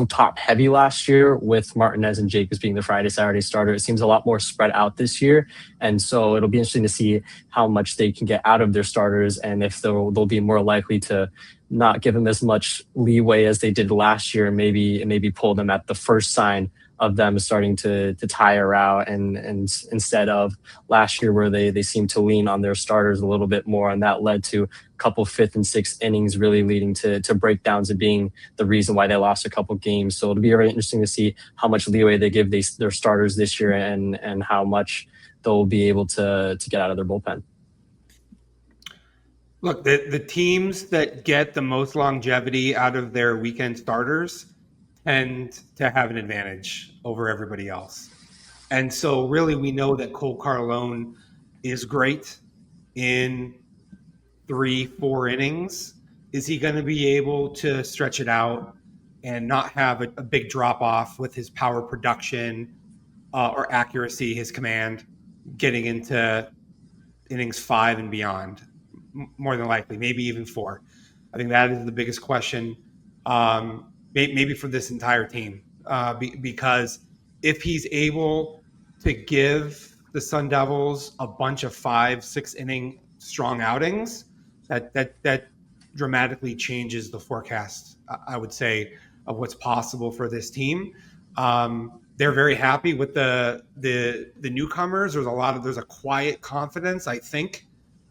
top heavy last year with Martinez and Jacobs being the Friday, Saturday starter. It seems a lot more spread out this year. And so it'll be interesting to see how much they can get out of their starters and if they'll be more likely to not give them as much leeway as they did last year and maybe pull them at the first sign of them starting to tire out and instead of last year where they seemed to lean on their starters a little bit more, and that led to a couple 5th and 6th innings really leading to breakdowns and being the reason why they lost a couple games. So it'll be very interesting to see how much leeway they give their starters this year and how much they'll be able to get out of their bullpen.
Look, the teams that get the most longevity out of their weekend starters tend to have an advantage over everybody else. And so really we know that Cole Carlone is great in 3-4 innings. Is he going to be able to stretch it out and not have a big drop off with his power production or accuracy, his command, getting into innings 5 and beyond? More than likely, maybe even 4. I think that is the biggest question. Maybe for this entire team, because if he's able to give the Sun Devils a bunch of 5-6 inning strong outings, that dramatically changes the forecast, I would say, of what's possible for this team. They're very happy with the newcomers. There's a quiet confidence, I think,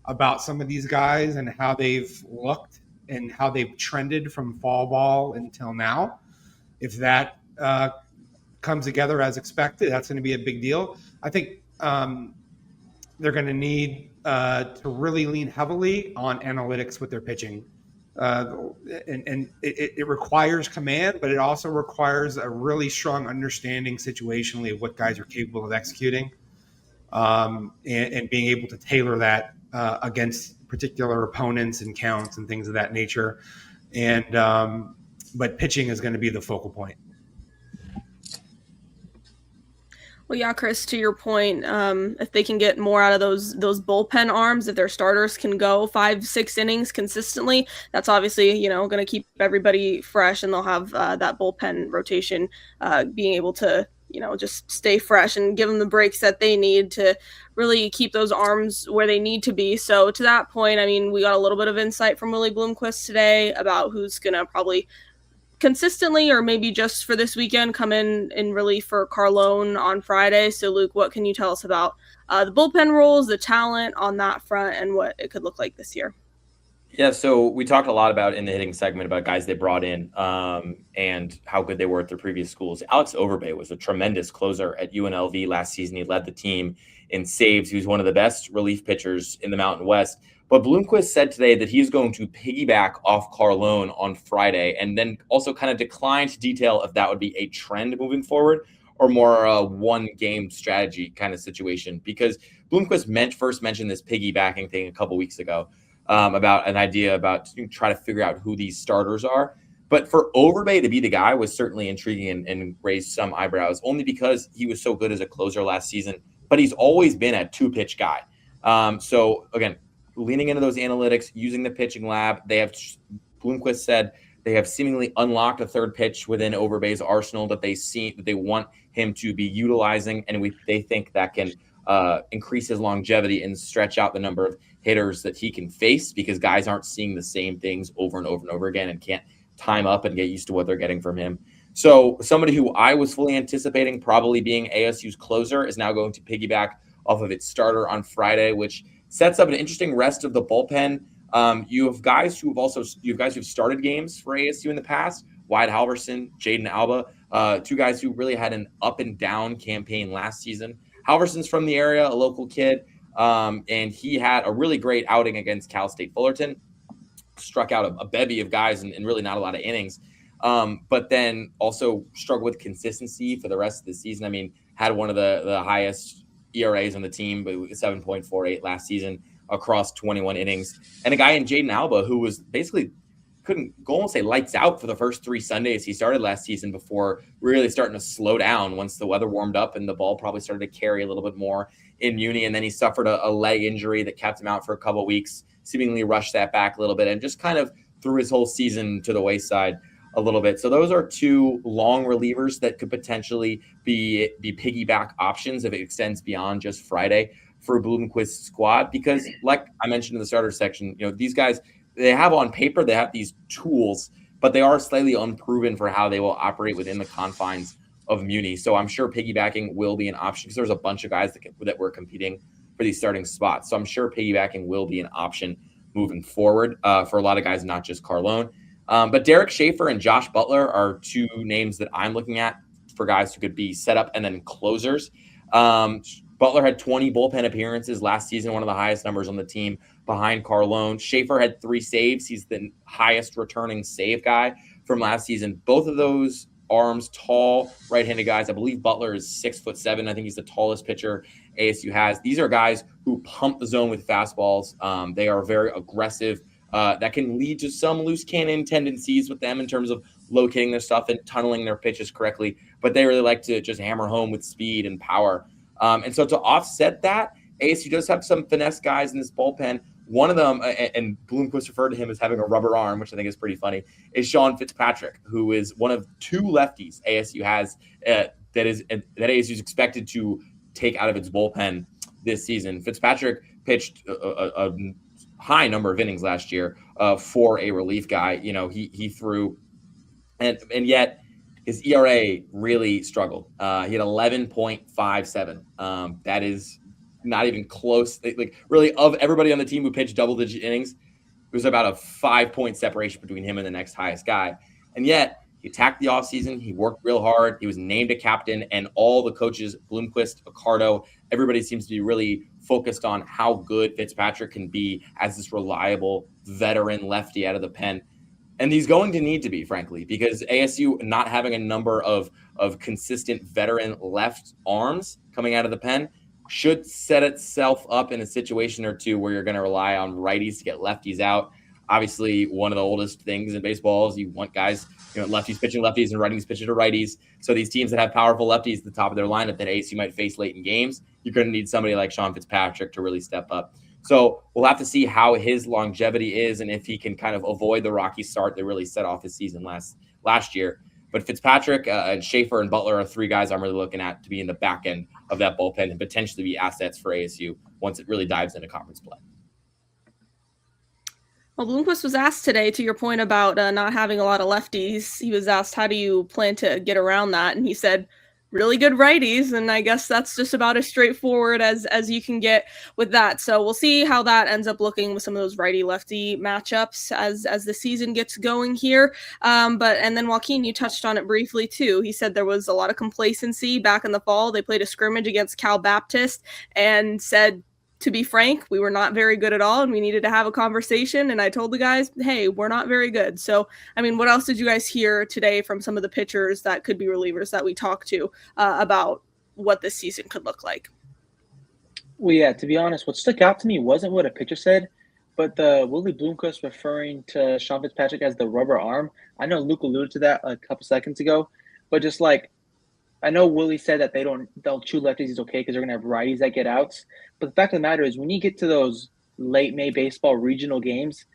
about some of these guys and how they've looked and how they've trended from fall ball until now. If that comes together as expected, that's going to be a big deal. I think they're going to need to really lean heavily on analytics with their pitching. And it requires command, but it also requires a really strong understanding situationally of what guys are capable of executing and being able to tailor that against particular opponents and counts and things of that nature. And but pitching is going to be the focal point.
Well, yeah, Chris, to your point, if they can get more out of those bullpen arms, if their starters can go 5-6 innings consistently, that's obviously going to keep everybody fresh, and they'll have that bullpen rotation being able to just stay fresh and give them the breaks that they need to really keep those arms where they need to be. So to that point, I mean, we got a little bit of insight from Willie Bloomquist today about who's going to probably consistently or maybe just for this weekend come in relief for Carlone on Friday. So Luke, what can you tell us about the bullpen roles, the talent on that front, and what it could look like this year?
Yeah, so we talked a lot about in the hitting segment about guys they brought in and how good they were at their previous schools. Alex Overbay was a tremendous closer at UNLV last season. He led the team in saves. He was one of the best relief pitchers in the Mountain West. But Bloomquist said today that he's going to piggyback off Carlone on Friday, and then also kind of declined to detail if that would be a trend moving forward or more a one-game strategy kind of situation. Because Bloomquist first mentioned this piggybacking thing a couple weeks ago. About an idea about try to figure out who these starters are. But for Overbay to be the guy was certainly intriguing and raised some eyebrows, only because he was so good as a closer last season. But he's always been a two-pitch guy. So, again, leaning into those analytics, using the pitching lab, Bloomquist said they have seemingly unlocked a third pitch within Overbay's arsenal that they want him to be utilizing, and they think that can increase his longevity and stretch out the number of hitters that he can face, because guys aren't seeing the same things over and over and over again and can't time up and get used to what they're getting from him. So somebody who I was fully anticipating probably being ASU's closer is now going to piggyback off of its starter on Friday, which sets up an interesting rest of the bullpen. You have guys who've started games for ASU in the past: Wyatt Halverson, Jaden Alba, two guys who really had an up and down campaign last season. Halverson's from the area, a local kid, and he had a really great outing against Cal State Fullerton, struck out a bevy of guys and really not a lot of innings, but then also struggled with consistency for the rest of the season. I mean, had one of the highest ERAs on the team, but 7.48 last season across 21 innings. And a guy in Jaden Alba who was basically couldn't go almost say lights out for the first 3 Sundays he started last season before really starting to slow down once the weather warmed up and the ball probably started to carry a little bit more in Muni. And then he suffered a leg injury that kept him out for a couple of weeks, seemingly rushed that back a little bit and just kind of threw his whole season to the wayside a little bit. So those are two long relievers that could potentially be piggyback options if it extends beyond just Friday for Bloomquist's squad, because like I mentioned in the starter section, these guys, they have on paper, they have these tools, but they are slightly unproven for how they will operate within the confines of Muni. So I'm sure piggybacking will be an option, because there's a bunch of guys that were competing for these starting spots. So I'm sure piggybacking will be an option moving forward for a lot of guys, not just Carlone. But Derek Schaefer and Josh Butler are two names that I'm looking at for guys who could be set up and then closers. Butler had 20 bullpen appearances last season, one of the highest numbers on the team behind Carlone. Schaefer had 3 saves. He's the highest returning save guy from last season. Both of those arms, tall, right-handed guys. I believe Butler is 6'7". I think he's the tallest pitcher ASU has. These are guys who pump the zone with fastballs. They are very aggressive. That can lead to some loose cannon tendencies with them in terms of locating their stuff and tunneling their pitches correctly. But they really like to just hammer home with speed and power. And so to offset that, ASU does have some finesse guys in this bullpen. One of them, and Bloomquist referred to him as having a rubber arm, which I think is pretty funny, is Sean Fitzpatrick, who is one of 2 lefties ASU has that ASU is expected to take out of its bullpen this season. Fitzpatrick pitched a high number of innings last year for a relief guy. He threw, and yet his ERA really struggled. He had 11.57. That is not even close. Really, of everybody on the team who pitched double-digit innings, it was about a 5-point separation between him and the next highest guy. And yet, he attacked the offseason. He worked real hard. He was named a captain, and all the coaches, Bloomquist, Accardo, everybody seems to be really focused on how good Fitzpatrick can be as this reliable veteran lefty out of the pen. And he's going to need to be, frankly, because ASU not having a number of consistent veteran left arms coming out of the pen should set itself up in a situation or two where you're going to rely on righties to get lefties out. Obviously, one of the oldest things in baseball is you want guys, lefties pitching lefties and righties pitching to righties. So these teams that have powerful lefties at the top of their lineup that ASU might face late in games, you're going to need somebody like Sean Fitzpatrick to really step up. So we'll have to see how his longevity is and if he can kind of avoid the rocky start that really set off his season last year. But Fitzpatrick and Schaefer and Butler are three guys I'm really looking at to be in the back end of that bullpen and potentially be assets for ASU once it really dives into conference play.
Well, Bloomquist was asked today, to your point about not having a lot of lefties, he was asked, how do you plan to get around that? And he said, really good righties, and I guess that's just about as straightforward as you can get with that. So we'll see how that ends up looking with some of those righty-lefty matchups as the season gets going here. And then Joaquin, you touched on it briefly too. He said there was a lot of complacency back in the fall. They played a scrimmage against Cal Baptist and said, to be frank, we were not very good at all, and we needed to have a conversation. And I told the guys, hey, we're not very good. So, I mean, what else did you guys hear today from some of the pitchers that could be relievers that we talked to about what this season could look like?
Well, yeah, to be honest, what stuck out to me wasn't what a pitcher said, but the Willie Bloomquist referring to Sean Fitzpatrick as the rubber arm. I know Luke alluded to that a couple seconds ago, but just like, I know Willie said that they'll chew lefties is okay because they're going to have righties that get outs. But the fact of the matter is when you get to those late May baseball regional games,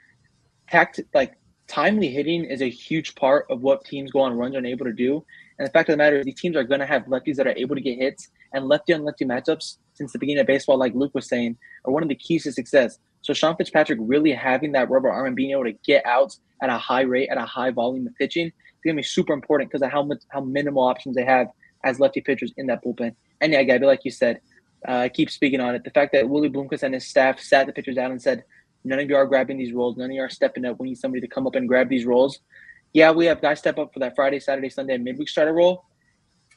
timely hitting is a huge part of what teams go on runs are able to do. And the fact of the matter is these teams are going to have lefties that are able to get hits, and lefty on lefty matchups since the beginning of baseball, like Luke was saying, are one of the keys to success. So Sean Fitzpatrick really having that rubber arm and being able to get outs at a high rate, at a high volume of pitching, is going to be super important because of how minimal options they have as lefty pitchers in that bullpen. And yeah, Gabby, like you said, I keep speaking on it. The fact that Willie Bloomquist and his staff sat the pitchers down and said, none of you are grabbing these roles. None of you are stepping up. We need somebody to come up and grab these roles. Yeah, we have guys step up for that Friday, Saturday, Sunday, and midweek starter role.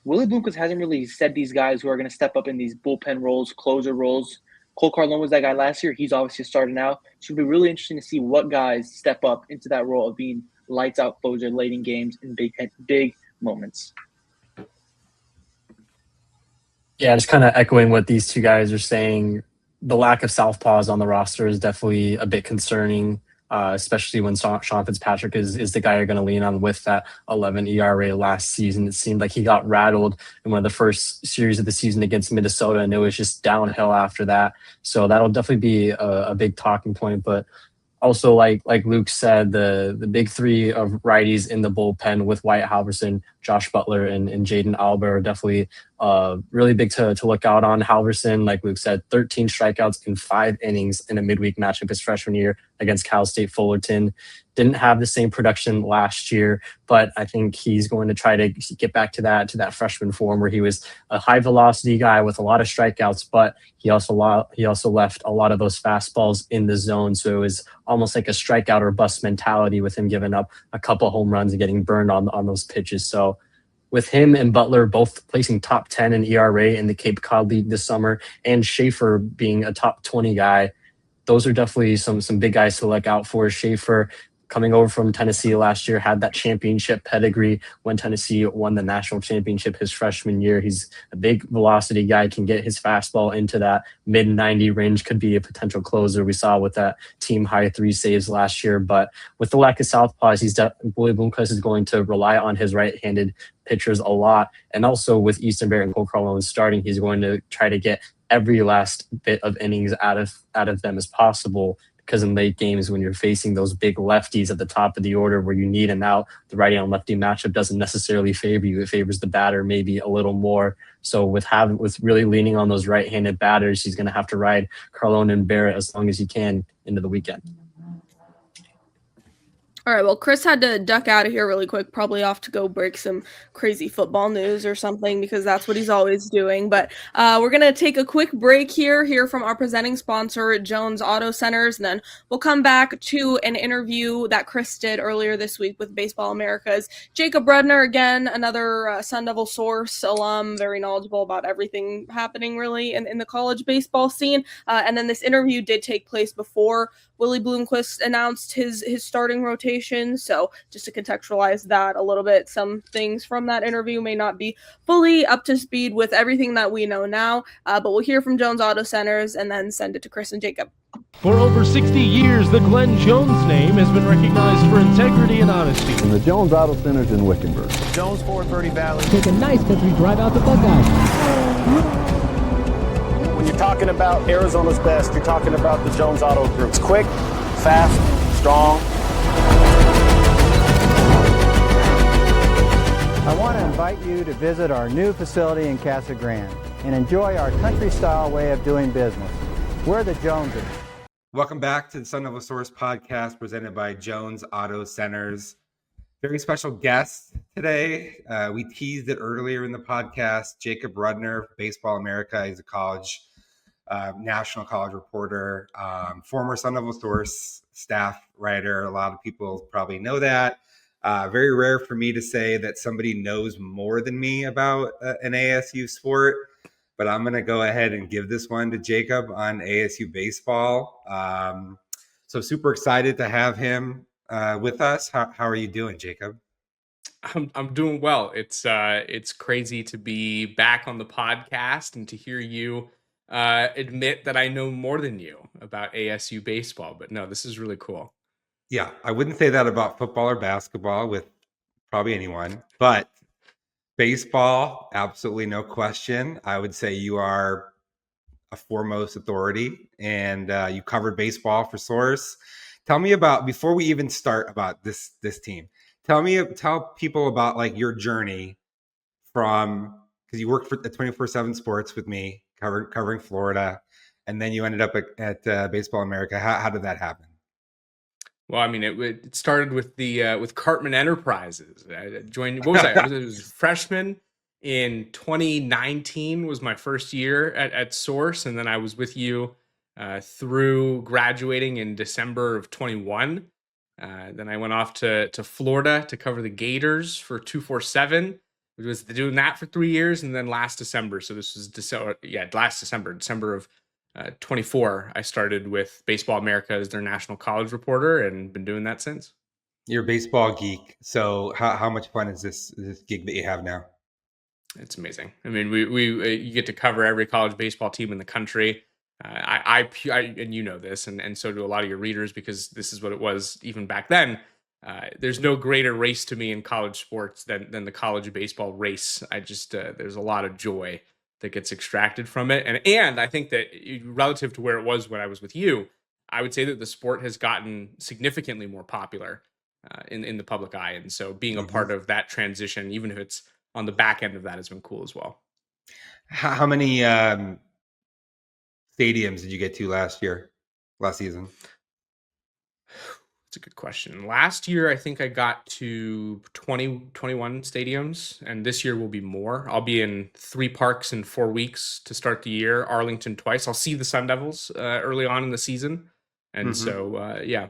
Willie Bloomquist hasn't really said these guys who are going to step up in these bullpen roles, closer roles. Cole Carlone was that guy last year. He's obviously starting now. So it'll be really interesting to see what guys step up into that role of being lights out closer late in games in big moments.
Yeah, just kind of echoing what these two guys are saying, the lack of southpaws on the roster is definitely a bit concerning, especially when Sean Fitzpatrick is the guy you're going to lean on with that 11 ERA last season. It seemed like he got rattled in one of the first series of the season against Minnesota, and it was just downhill after that. So that'll definitely be a big talking point. But also, like Luke said, the big three of righties in the bullpen with Wyatt Halverson, Josh Butler, and Jaden Alba are definitely really big to look out on. Halverson, like Luke said, 13 strikeouts in 5 innings in a midweek matchup his freshman year against Cal State Fullerton. Didn't have the same production last year, but I think he's going to try to get back to that freshman form where he was a high velocity guy with a lot of strikeouts, but he also left a lot of those fastballs in the zone. So it was almost like a strikeout or bust mentality with him giving up a couple home runs and getting burned on those pitches. So with him and Butler both placing top 10 in ERA in the Cape Cod League this summer, and Schaefer being a top 20 guy, those are definitely some big guys to look out for. Schaefer, coming over from Tennessee last year, had that championship pedigree when Tennessee won the national championship his freshman year. He's a big velocity guy, can get his fastball into that mid-90 range, could be a potential closer. We saw with that team high 3 saves last year. But with the lack of southpaws, Willie Bloomquist is going to rely on his right-handed pitchers a lot. And also with Easton Barrett and Cole Carlone starting, he's going to try to get every last bit of innings out of them as possible. Because in late games, when you're facing those big lefties at the top of the order where you need an out, the righty on lefty matchup doesn't necessarily favor you. It favors the batter maybe a little more. So with really leaning on those right-handed batters, he's going to have to ride Carlone and Barrett as long as he can into the weekend.
All right, well, Chris had to duck out of here really quick, probably off to go break some crazy football news or something, because that's what he's always doing. But we're going to take a quick break hear from our presenting sponsor, Jones Auto Centers, and then we'll come back to an interview that Chris did earlier this week with Baseball America's Jacob Rudner, again, another Sun Devil Source alum, very knowledgeable about everything happening really in the college baseball scene. And then this interview did take place before Willie Bloomquist announced his starting rotation. So just to contextualize that a little bit, some things from that interview may not be fully up to speed with everything that we know now, but we'll hear from Jones Auto Centers and then send it to Chris and Jacob.
For over 60 years, the Glenn Jones name has been recognized for integrity and honesty.
And the Jones Auto Center's in Wickenburg.
Jones Ford Verde Valley.
Take a nice country drive out to Buckeye.
When you're talking about Arizona's best, you're talking about the Jones Auto Group. It's quick, fast, strong.
I want to invite you to visit our new facility in Casa Grande and enjoy our country-style way of doing business. We're the Joneses.
Welcome back to the Sun Devil Source podcast presented by Jones Auto Centers. Very special guest today. We teased it earlier in the podcast. Jacob Rudner, Baseball America. He's a national college reporter, former Sun Devil Source staff writer. A lot of people probably know that. Very rare for me to say that somebody knows more than me about an ASU sport. But I'm going to go ahead and give this one to Jacob on ASU baseball. So super excited to have him with us. How are you doing, Jacob?
I'm doing well. It's crazy to be back on the podcast and to hear you admit that I know more than you about ASU baseball. But no, this is really cool.
Yeah, I wouldn't say that about football or basketball with probably anyone, but baseball, absolutely no question. I would say you are a foremost authority, and you covered baseball for Source. Tell me about, before we even start about this team, tell people about like your journey from, because you worked for the 24/7 Sports with me, covering Florida, and then you ended up at Baseball America. How did that happen?
Well, I mean, it started with with Cartman Enterprises. I joined. What was I? I was a freshman in 2019. Was my first year at Source, and then I was with you through graduating in December of 21. Then I went off to Florida to cover the Gators for 247. We was doing that for 3 years, and then last December. So this was December of 24, I started with Baseball America as their national college reporter and been doing that since.
You're a baseball geek. So how much fun is this gig that you have now?
It's amazing. I mean, we you get to cover every college baseball team in the country. I and you know this, and so do a lot of your readers, because this is what it was even back then. There's no greater race to me in college sports than the college baseball race. I just there's a lot of joy that gets extracted from it. And I think that relative to where it was when I was with you, I would say that the sport has gotten significantly more popular in the public eye. And so being a part of that transition, even if it's on the back end of that, has been cool as well.
How many stadiums did you get to last season?
That's a good question. Last year, I think I got to 21 stadiums, and this year will be more. I'll be in 3 parks in 4 weeks to start the year, Arlington twice. I'll see the Sun Devils early on in the season. And so, a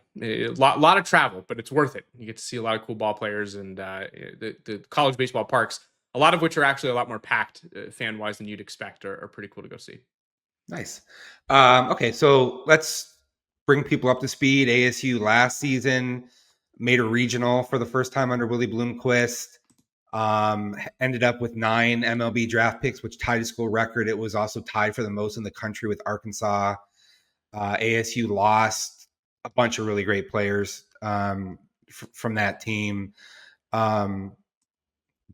lot of travel, but it's worth it. You get to see a lot of cool ball players, and the college baseball parks, a lot of which are actually a lot more packed fan-wise than you'd expect, are pretty cool to go see.
Nice. Okay, so let's bring people up to speed. ASU last season made a regional for the first time under Willie Bloomquist. Ended up with 9 MLB draft picks, which tied a school record. It was also tied for the most in the country with Arkansas. ASU lost a bunch of really great players from that team.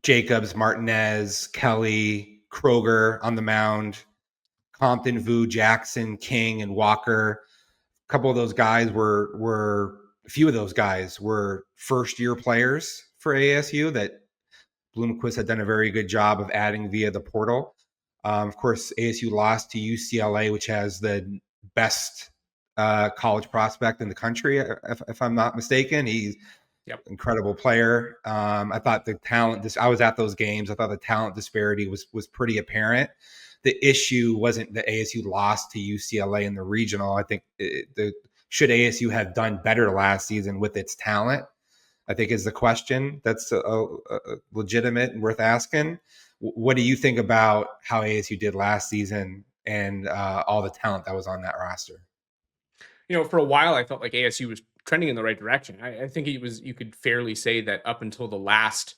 Jacobs, Martinez, Kelly, Kroger on the mound, Compton, Vu, Jackson, King, and Walker. A couple of those guys a few of those guys were first-year players for ASU that Bloomquist had done a very good job of adding via the portal. Of course, ASU lost to UCLA, which has the best college prospect in the country, if I'm not mistaken. He's an incredible player. I thought the talent, I was at those games, I thought the talent disparity was pretty apparent. The issue wasn't that ASU lost to UCLA in the regional. I think should ASU have done better last season with its talent, I think is the question. That's a legitimate and worth asking. What do you think about how ASU did last season and all the talent that was on that roster?
For a while, I felt like ASU was trending in the right direction. I think you could fairly say that up until the last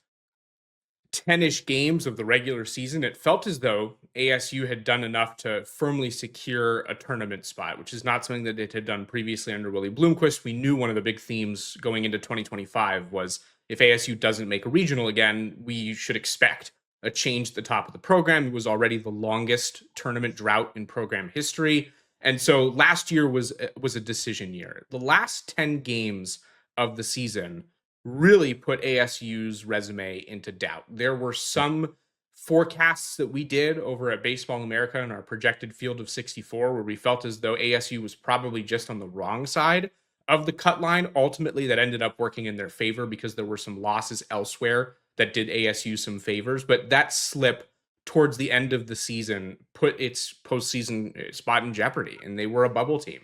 10-ish games of the regular season, it felt as though ASU had done enough to firmly secure a tournament spot, which is not something that it had done previously under Willie Bloomquist. We knew one of the big themes going into 2025 was if ASU doesn't make a regional again, we should expect a change at the top of the program. It was already the longest tournament drought in program history. And so last year was a decision year. The last 10 games of the season really put ASU's resume into doubt. There were some forecasts that we did over at Baseball America in our projected field of 64 where we felt as though ASU was probably just on the wrong side of the cut line. Ultimately, that ended up working in their favor because there were some losses elsewhere that did ASU some favors. But that slip towards the end of the season put its postseason spot in jeopardy, and they were a bubble team.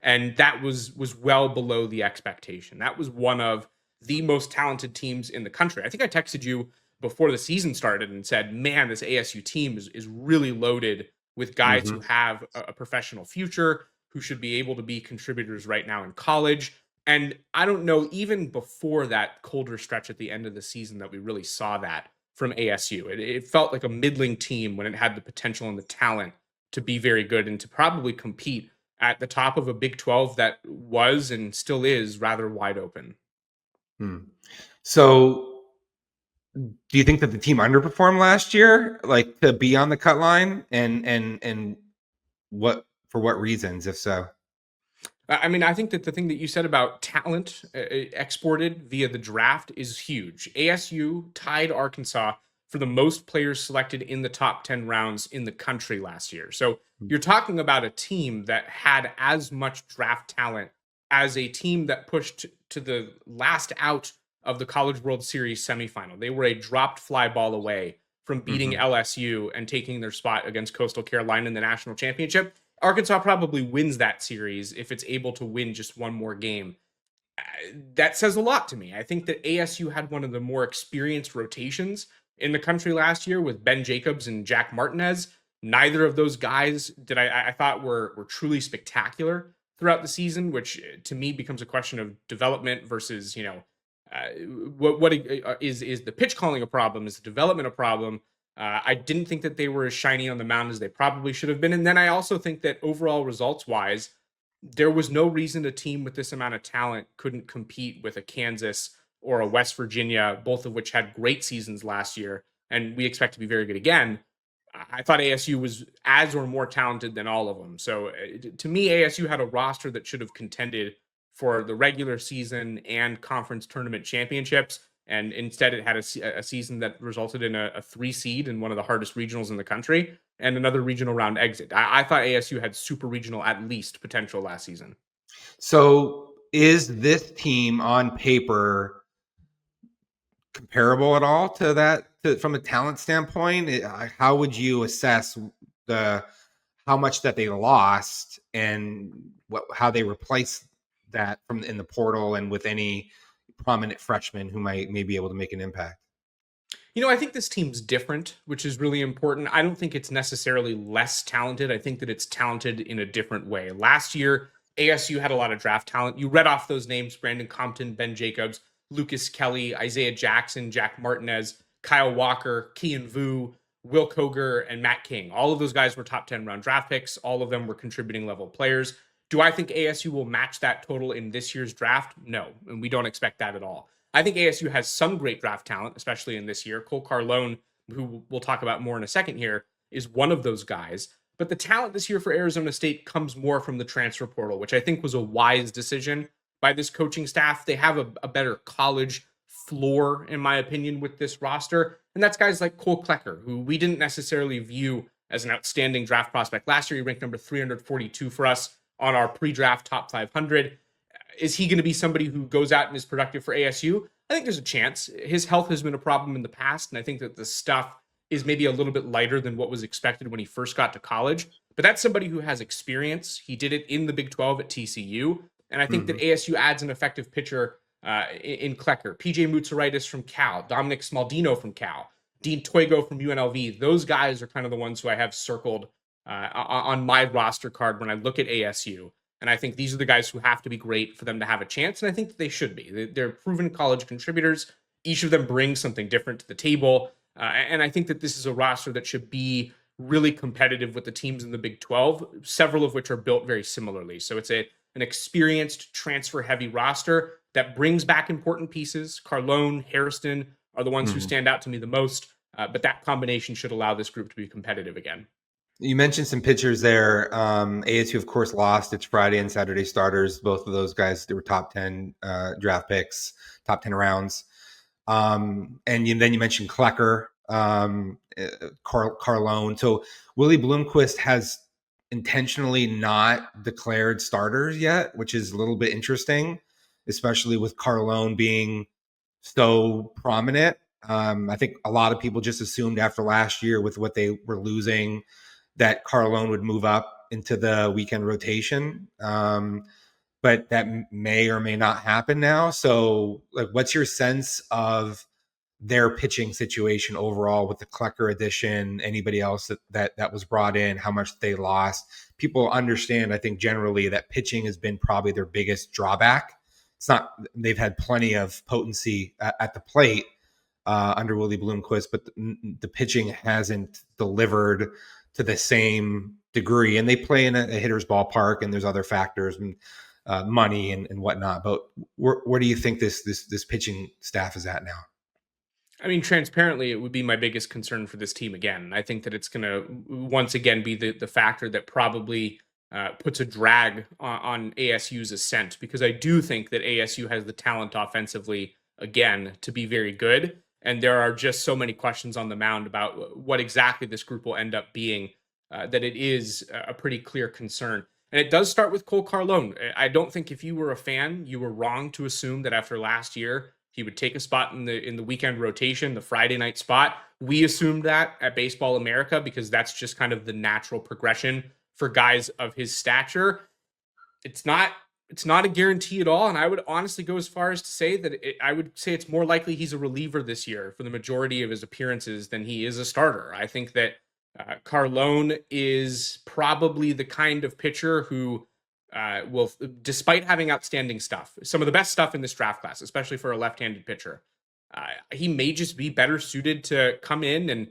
And that was well below the expectation. That was one of the most talented teams in the country. I think I texted you before the season started and said, man, this ASU team is really loaded with guys who have a professional future, who should be able to be contributors right now in college. And I don't know, even before that colder stretch at the end of the season, that we really saw that from ASU. It felt like a middling team when it had the potential and the talent to be very good and to probably compete at the top of a Big 12 that was and still is rather wide open.
So do you think that the team underperformed last year, like to be on the cut line, and what, for what reasons, if so?
I mean, I think that the thing that you said about talent exported via the draft is huge. ASU tied Arkansas for the most players selected in the top 10 rounds in the country last year. So you're talking about a team that had as much draft talent as a team that pushed to the last out of the College World Series semifinal. They were a dropped fly ball away from beating LSU and taking their spot against Coastal Carolina in the national championship. Arkansas probably wins that series if it's able to win just one more game. That says a lot to me. I think that ASU had one of the more experienced rotations in the country last year with Ben Jacobs and Jack Martinez. Neither of those guys did I thought were truly spectacular throughout the season, which to me becomes a question of development versus, what is the pitch calling a problem? Is the development a problem? I didn't think that they were as shiny on the mound as they probably should have been. And then I also think that overall results wise, there was no reason a team with this amount of talent couldn't compete with a Kansas or a West Virginia, both of which had great seasons last year. And we expect to be very good again. I thought ASU was as or more talented than all of them. So to me, ASU had a roster that should have contended for the regular season and conference tournament championships. And instead, it had a season that resulted in a 3 seed in one of the hardest regionals in the country and another regional round exit. I thought ASU had super regional at least potential last season.
So is this team on paper comparable at all to that from a talent standpoint? How would you assess how much that they lost and how they replaced that from in the portal and with any prominent freshmen who may be able to make an impact?
I think this team's different, which is really important. I don't think it's necessarily less talented. I think that it's talented in a different way. Last year, ASU had a lot of draft talent. You read off those names: Brandon Compton, Ben Jacobs, Lucas Kelly, Isaiah Jackson, Jack Martinez, Kyle Walker, Kean Vu, Will Koger, and Matt King. All of those guys were top 10 round draft picks. All of them were contributing level players. Do I think ASU will match that total in this year's draft? No, and we don't expect that at all. I think ASU has some great draft talent, especially in this year. Cole Carlone, who we'll talk about more in a second here, is one of those guys. But the talent this year for Arizona State comes more from the transfer portal, which I think was a wise decision by this coaching staff. They have a better college floor, in my opinion, with this roster. And that's guys like Cole Klecker, who we didn't necessarily view as an outstanding draft prospect. Last year, he ranked number 342 for us on our pre-draft top 500. Is he going to be somebody who goes out and is productive for ASU? I think there's a chance. His health has been a problem in the past, and I think that the stuff is maybe a little bit lighter than what was expected when he first got to college. But that's somebody who has experience. He did it in the Big 12 at TCU, and I think that ASU adds an effective pitcher in Klecker. PJ Mutsaritis from Cal, Dominic Smaldino from Cal, Dean Toigo from UNLV. Those guys are kind of the ones who I have circled on my roster card when I look at ASU. And I think these are the guys who have to be great for them to have a chance. And I think that they should be. They're proven college contributors. Each of them brings something different to the table. And I think that this is a roster that should be really competitive with the teams in the Big 12, several of which are built very similarly. So it's an experienced transfer-heavy roster that brings back important pieces. Carlone, Hairston are the ones who stand out to me the most, but that combination should allow this group to be competitive again.
You mentioned some pitchers there. ASU, of course, lost its Friday and Saturday starters. Both of those guys, they were top 10 draft picks, top 10 rounds. And then you mentioned Klecker, Carlone. So Willie Bloomquist has intentionally not declared starters yet, which is a little bit interesting, especially with Carlone being so prominent. I think a lot of people just assumed after last year with what they were losing that Carlone would move up into the weekend rotation. But that may or may not happen now. So, like, what's your sense of their pitching situation overall with the Klecker addition? Anybody else that was brought in? How much they lost? People understand, I think, generally that pitching has been probably their biggest drawback. It's not; they've had plenty of potency at the plate under Willie Bloomquist, but the pitching hasn't delivered to the same degree. And they play in a hitter's ballpark, and there's other factors and money and whatnot. But where do you think this pitching staff is at now?
I mean, transparently, it would be my biggest concern for this team again. I think that it's going to once again be the factor that probably puts a drag on ASU's ascent, because I do think that ASU has the talent offensively again to be very good. And there are just so many questions on the mound about what exactly this group will end up being that it is a pretty clear concern. And it does start with Cole Carlone. I don't think if you were a fan, you were wrong to assume that after last year, he would take a spot in the weekend rotation, the Friday night spot. We assumed that at Baseball America because that's just kind of the natural progression for guys of his stature. It's not a guarantee at all, and I would honestly go as far as to say that I would say it's more likely he's a reliever this year for the majority of his appearances than he is a starter. I think that Carlone is probably the kind of pitcher who will, despite having outstanding stuff, some of the best stuff in this draft class, especially for a left-handed pitcher, he may just be better suited to come in and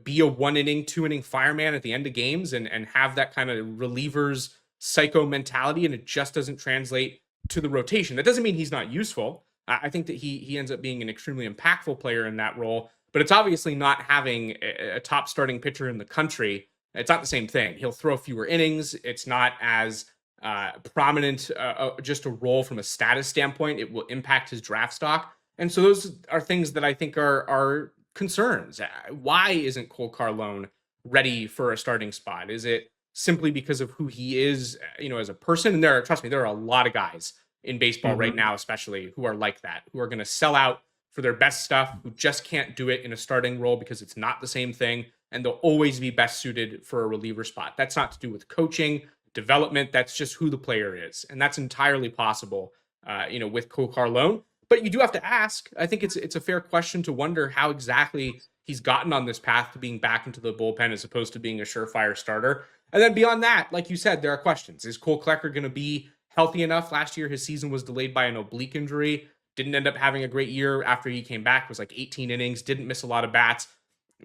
be a 1-inning, 2-inning fireman at the end of games and have that kind of reliever's psycho mentality, and it just doesn't translate to the rotation. That doesn't mean he's not useful. I think that he ends up being an extremely impactful player in that role, but it's obviously not having a top starting pitcher in the country. It's not the same thing. He'll throw fewer innings. It's not as prominent just a role from a status standpoint. It will impact his draft stock. And so those are things that I think are concerns. Why isn't Cole Carlone ready for a starting spot? Is it simply because of who he is, as a person? And trust me, there are a lot of guys in baseball right now, especially, who are like that, who are going to sell out for their best stuff, who just can't do it in a starting role because it's not the same thing. And they'll always be best suited for a reliever spot. That's not to do with coaching, development. That's just who the player is. And that's entirely possible, with Cole Carlone. But you do have to ask, I think it's a fair question to wonder how exactly he's gotten on this path to being back into the bullpen as opposed to being a surefire starter. And then beyond that, like you said, there are questions. Is Cole Klecker going to be healthy enough? Last year, his season was delayed by an oblique injury. Didn't end up having a great year after he came back. It was like 18 innings, didn't miss a lot of bats.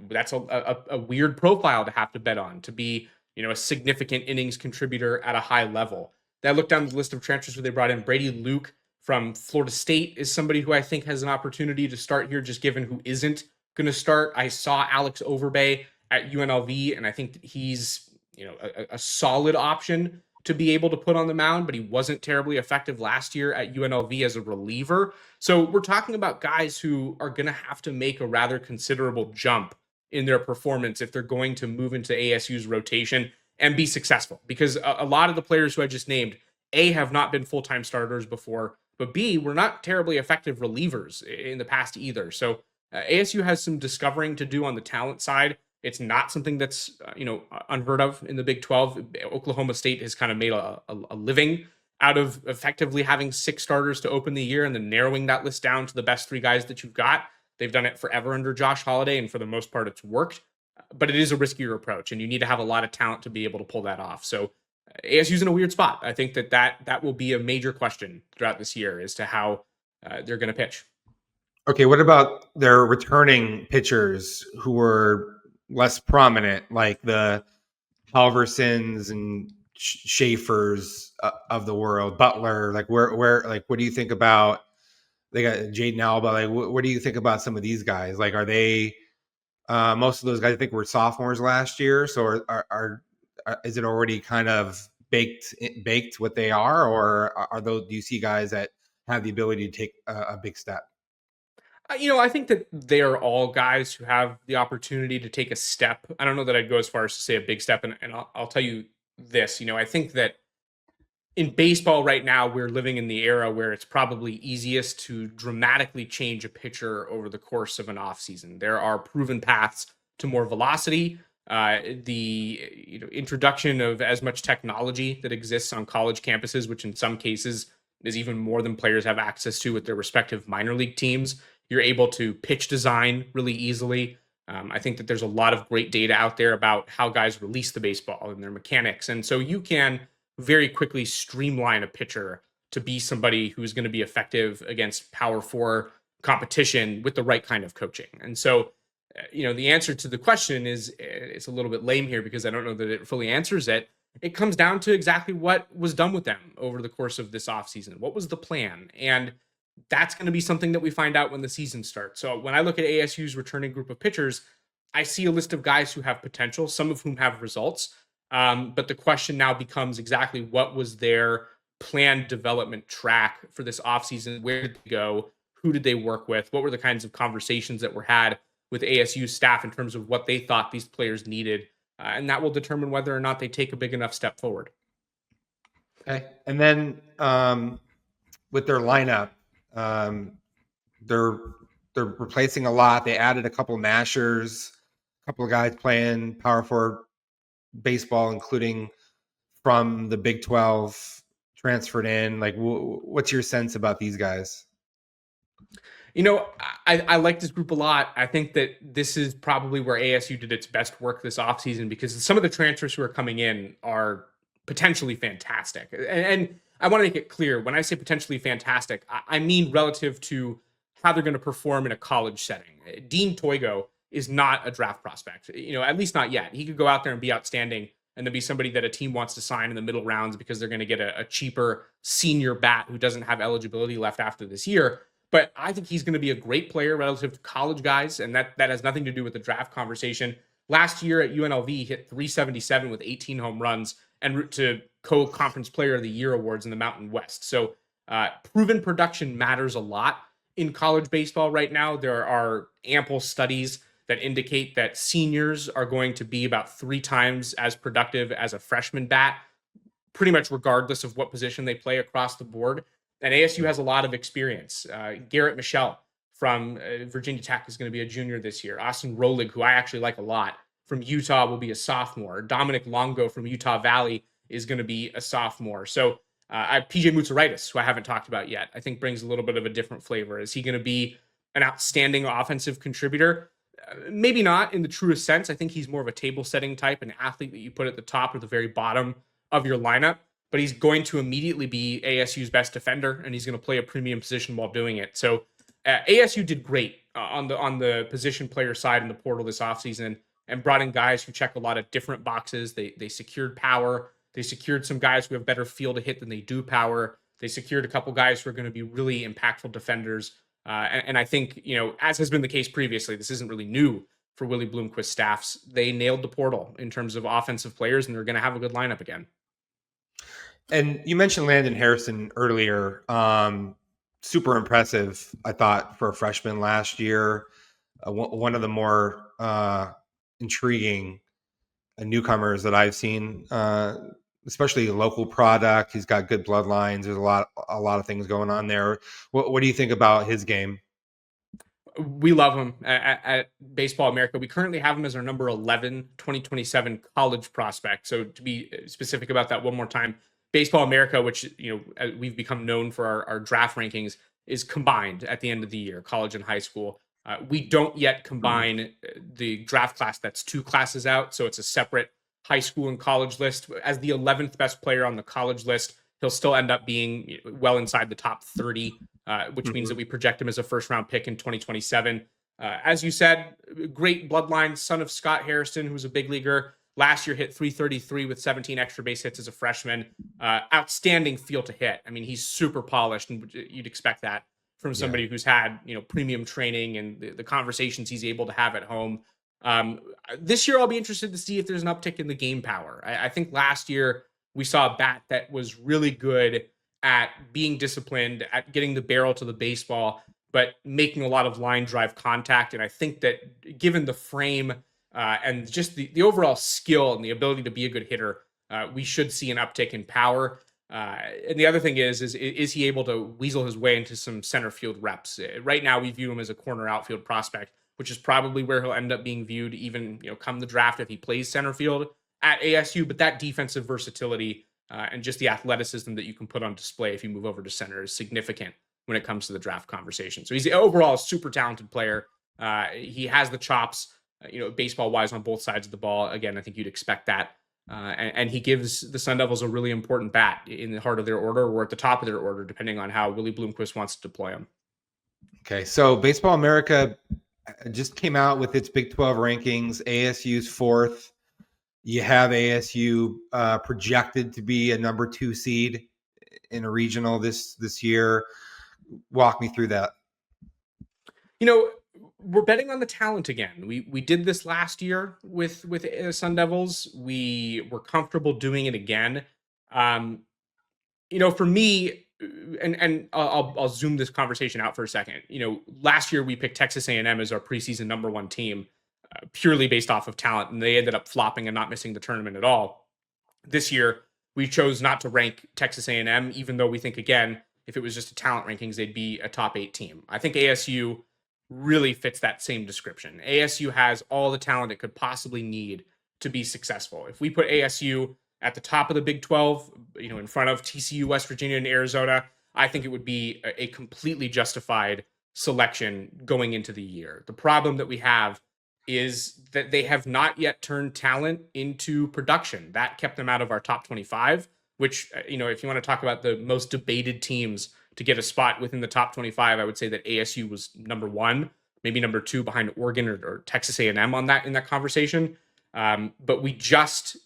That's a weird profile to have to bet on, to be, a significant innings contributor at a high level. Then I looked down the list of transfers who they brought in. Brady Luke from Florida State is somebody who I think has an opportunity to start here, just given who isn't going to start. I saw Alex Overbay at UNLV, and I think that he's, a solid option to be able to put on the mound, but he wasn't terribly effective last year at UNLV as a reliever. So we're talking about guys who are going to have to make a rather considerable jump in their performance if they're going to move into ASU's rotation and be successful, because a lot of the players who I just named, A, have not been full-time starters before, but B, were not terribly effective relievers in the past either. So ASU has some discovering to do on the talent side. It's not something that's, unheard of in the Big 12. Oklahoma State has kind of made a living out of effectively having 6 starters to open the year and then narrowing that list down to the best 3 guys that you've got. They've done it forever under Josh Holiday, and for the most part, it's worked. But it is a riskier approach, and you need to have a lot of talent to be able to pull that off. So ASU's in a weird spot. I think that will be a major question throughout this year as to how they're going to pitch.
Okay, what about their returning pitchers who were less prominent, like the Halversons and Schaefer's of the world, Butler? Like, like, what do you think about? They got Jaden Alba. Like, what do you think about some of these guys? Like, are they? Most of those guys, I think, were sophomores last year. So, is it already kind of baked what they are, or are those? Do you see guys that have the ability to take a big step?
I think that they are all guys who have the opportunity to take a step. I don't know that I'd go as far as to say a big step, and I'll tell you this. I think that in baseball right now, we're living in the era where it's probably easiest to dramatically change a pitcher over the course of an offseason. There are proven paths to more velocity. The introduction of as much technology that exists on college campuses, which in some cases is even more than players have access to with their respective minor league teams. You're able to pitch design really easily. I think that there's a lot of great data out there about how guys release the baseball and their mechanics. And so you can very quickly streamline a pitcher to be somebody who's going to be effective against Power 4 competition with the right kind of coaching. And so, the answer to the question is, it's a little bit lame here because I don't know that it fully answers it. It comes down to exactly what was done with them over the course of this offseason. What was the plan? And that's going to be something that we find out when the season starts. So when I look at ASU's returning group of pitchers, I see a list of guys who have potential, some of whom have results. But the question now becomes exactly what was their planned development track for this offseason? Where did they go? Who did they work with? What were the kinds of conversations that were had with ASU staff in terms of what they thought these players needed? And that will determine whether or not they take a big enough step forward.
Okay. And then with their lineup, they're replacing a lot. They added a couple of mashers, a couple of guys playing Power 4 baseball, including from the Big 12 transferred in. Like, what's your sense about these guys?
I like this group a lot. I think that this is probably where ASU did its best work this offseason because some of the transfers who are coming in are potentially fantastic. And I want to make it clear, when I say potentially fantastic, I mean relative to how they're going to perform in a college setting. Dean Toigo is not a draft prospect, at least not yet. He could go out there and be outstanding and then be somebody that a team wants to sign in the middle rounds because they're going to get a cheaper senior bat who doesn't have eligibility left after this year. But I think he's going to be a great player relative to college guys, and that has nothing to do with the draft conversation. Last year at UNLV, he hit 377 with 18 home runs en route to co-conference player of the year awards in the Mountain West. So proven production matters a lot in college baseball right now. There are ample studies that indicate that seniors are going to be about 3 times as productive as a freshman bat, pretty much regardless of what position they play across the board. And ASU has a lot of experience. Garrett Michelle from Virginia Tech is going to be a junior this year. Austin Rolig, who I actually like a lot, from Utah will be a sophomore. Dominic Longo from Utah Valley is going to be a sophomore. So PJ Moutsaritis, who I haven't talked about yet, I think brings a little bit of a different flavor. Is he going to be an outstanding offensive contributor? Maybe not in the truest sense. I think he's more of a table-setting type, an athlete that you put at the top or the very bottom of your lineup. But he's going to immediately be ASU's best defender, and he's going to play a premium position while doing it. So ASU did great on the position player side in the portal this offseason and brought in guys who check a lot of different boxes. They secured power. They secured some guys who have better feel to hit than they do power. They secured a couple guys who are going to be really impactful defenders. And I think, as has been the case previously, this isn't really new for Willie Bloomquist staffs. They nailed the portal in terms of offensive players, and they're going to have a good lineup again.
And you mentioned Landon Harrison earlier. Super impressive, I thought, for a freshman last year. One of the more intriguing newcomers that I've seen, especially a local product. He's got good bloodlines. There's a lot of things going on there. What do you think about his game?
We love him at Baseball America. We currently have him as our number 11 2027 college prospect. So to be specific about that one more time, Baseball America, which we've become known for our draft rankings, is combined at the end of the year, college and high school. We don't yet combine the draft class that's 2 classes out, so it's a separate high school and college list. As the 11th best player on the college list, he'll still end up being well inside the top 30, which means that we project him as a first-round pick in 2027. As you said, great bloodline, son of Scott Harrison, who's a big leaguer. Last year hit 333 with 17 extra base hits as a freshman. Outstanding feel to hit. I mean, he's super polished, and you'd expect that from somebody who's had premium training and the conversations he's able to have at home. This year, I'll be interested to see if there's an uptick in the game power. I think last year we saw a bat that was really good at being disciplined, at getting the barrel to the baseball, but making a lot of line drive contact. And I think that given the frame and just the overall skill and the ability to be a good hitter, we should see an uptick in power. And the other thing is he able to weasel his way into some center field reps? Right now, we view him as a corner outfield prospect, which is probably where he'll end up being viewed even come the draft if he plays center field at ASU. But that defensive versatility and just the athleticism that you can put on display if you move over to center is significant when it comes to the draft conversation. So he's overall a super talented player. He has the chops, baseball wise on both sides of the ball. Again, I think you'd expect that. And he gives the Sun Devils a really important bat in the heart of their order or at the top of their order, depending on how Willie Bloomquist wants to deploy him.
Okay, so Baseball America just came out with its Big 12 rankings. ASU's fourth. You have ASU projected to be a number 2 seed in a regional this year. Walk me through that.
We're betting on the talent again. We did this last year with Sun Devils. We were comfortable doing it again. For me, and I'll zoom this conversation out for a second. Last year we picked Texas A&M as our preseason number 1 team, purely based off of talent, and they ended up flopping and not missing the tournament at all. This year we chose not to rank Texas A&M, even though we think, again, if it was just a talent rankings, they'd be a top 8 team. I think ASU really fits that same description. ASU has all the talent it could possibly need to be successful. If we put ASU at the top of the Big 12, in front of TCU, West Virginia, and Arizona, I think it would be a completely justified selection going into the year. The problem that we have is that they have not yet turned talent into production. That kept them out of our top 25, which, if you want to talk about the most debated teams to get a spot within the top 25, I would say that ASU was number 1, maybe number 2 behind Oregon or Texas A&M in that conversation. But we just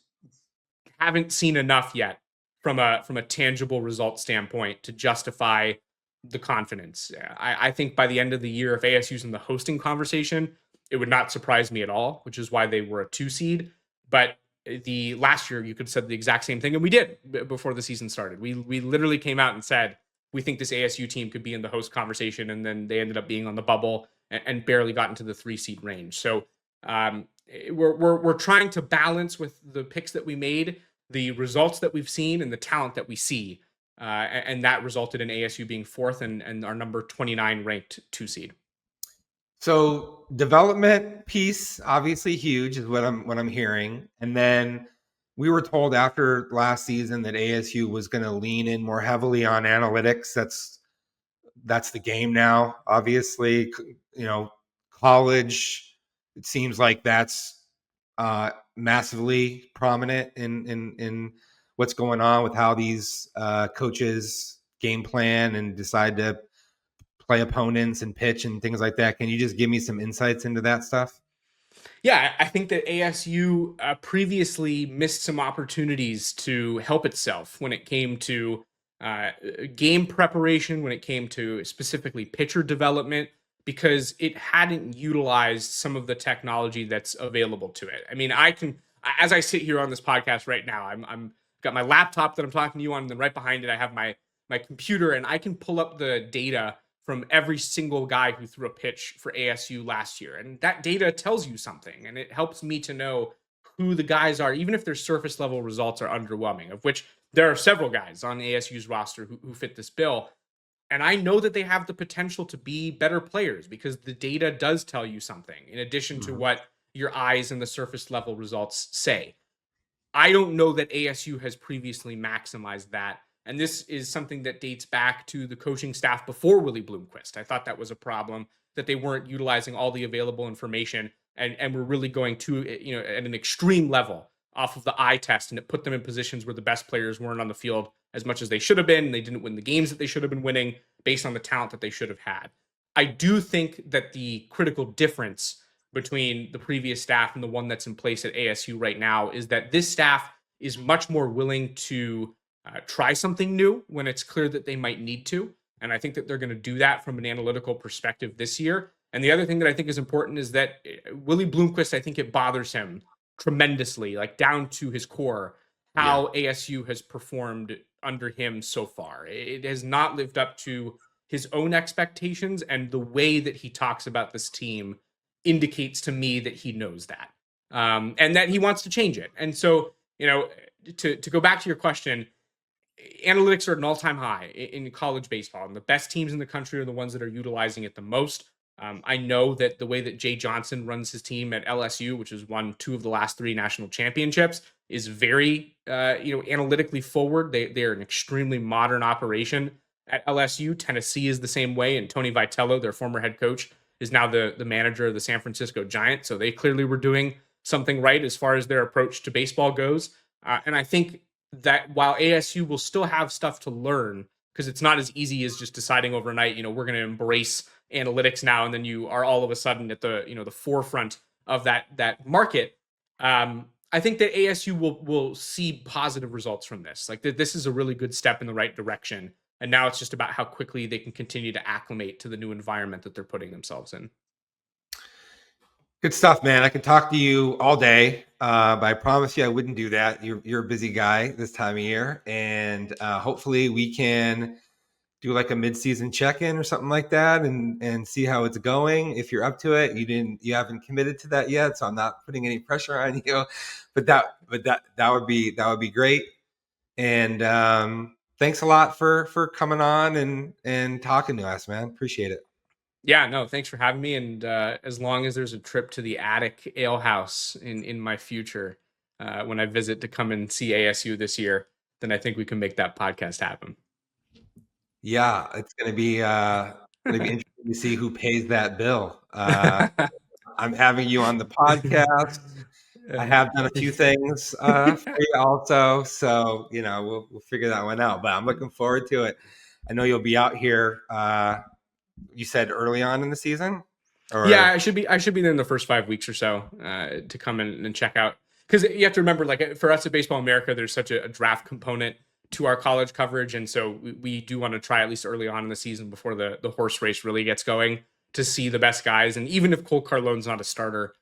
haven't seen enough yet from a tangible result standpoint to justify the confidence. I think by the end of the year, if ASU's in the hosting conversation, it would not surprise me at all, which is why they were a 2 seed. But the last year, you could have said the exact same thing, and we did before the season started. We literally came out and said, we think this ASU team could be in the host conversation, and then they ended up being on the bubble and barely got into the 3 seed range. So we're trying to balance with the picks that we made, the results that we've seen, and the talent that we see, and that resulted in ASU being 4th and our number 29 ranked 2 seed.
So development piece, obviously huge, is what I'm hearing, and then we were told after last season that ASU was going to lean in more heavily on analytics. That's the game now. Obviously, college, it seems like that's massively prominent in what's going on with how these coaches game plan and decide to play opponents and pitch and things like that. Can you just give me some insights into that stuff?
Yeah, I think that ASU previously missed some opportunities to help itself when it came to game preparation, when it came to specifically pitcher development, because it hadn't utilized some of the technology that's available to it. I mean, as I sit here on this podcast right now, I'm got my laptop that I'm talking to you on, and then right behind it, I have my computer, and I can pull up the data from every single guy who threw a pitch for ASU last year. And that data tells you something, and it helps me to know who the guys are, even if their surface level results are underwhelming, of which there are several guys on ASU's roster who fit this bill. And I know that they have the potential to be better players because the data does tell you something in addition to what your eyes and the surface level results say. I don't know that ASU has previously maximized that. And this is something that dates back to the coaching staff before Willie Bloomquist. I thought that was a problem, that they weren't utilizing all the available information and were really going to, at an extreme level off of the eye test, and it put them in positions where the best players weren't on the field as much as they should have been. They didn't win the games that they should have been winning based on the talent that they should have had. I do think that the critical difference between the previous staff and the one that's in place at ASU right now is that this staff is much more willing to try something new when it's clear that they might need to. And I think that they're going to do that from an analytical perspective this year. And the other thing that I think is important is that Willie Bloomquist, I think it bothers him tremendously, like down to his core, how ASU has performed under him so far. It has not lived up to his own expectations, and the way that he talks about this team indicates to me that he knows that, and that he wants to change it. And so, to go back to your question, analytics are at an all-time high in college baseball, and the best teams in the country are the ones that are utilizing it the most. I know that the way that Jay Johnson runs his team at LSU, which has won 2 of the last 3 national championships, is very, analytically forward. They're an extremely modern operation at LSU. Tennessee is the same way, and Tony Vitello, their former head coach, is now the manager of the San Francisco Giants. So they clearly were doing something right as far as their approach to baseball goes. And I think that while ASU will still have stuff to learn, because it's not as easy as just deciding overnight, we're going to embrace analytics now, and then you are all of a sudden at the the forefront of that market. I think that ASU will see positive results from this. Like this is a really good step in the right direction, and now it's just about how quickly they can continue to acclimate to the new environment that they're putting themselves in.
Good stuff, man. I can talk to you all day, but I promise you I wouldn't do that. You're a busy guy this time of year, and hopefully we can do like a mid-season check-in or something like that, and see how it's going. If you're up to it, you haven't committed to that yet, so I'm not putting any pressure on you. But that would be great. And thanks a lot for coming on and talking to us, man. Appreciate it.
Yeah, no, thanks for having me. And as long as there's a trip to the Attic Ale House in my future, when I visit to come and see ASU this year, then I think we can make that podcast happen.
Yeah, it's gonna be interesting to see who pays that bill. I'm having you on the podcast. I have done a few things for you also, so we'll figure that one out. But I'm looking forward to it. I know you'll be out here. You said early on in the season?
Yeah, I should be there in the first 5 weeks or so to come in and check out. Because you have to remember, like for us at Baseball America, there's such a draft component to our college coverage, and so we do want to try at least early on in the season before the horse race really gets going to see the best guys. And even if Cole Carlone's not a starter,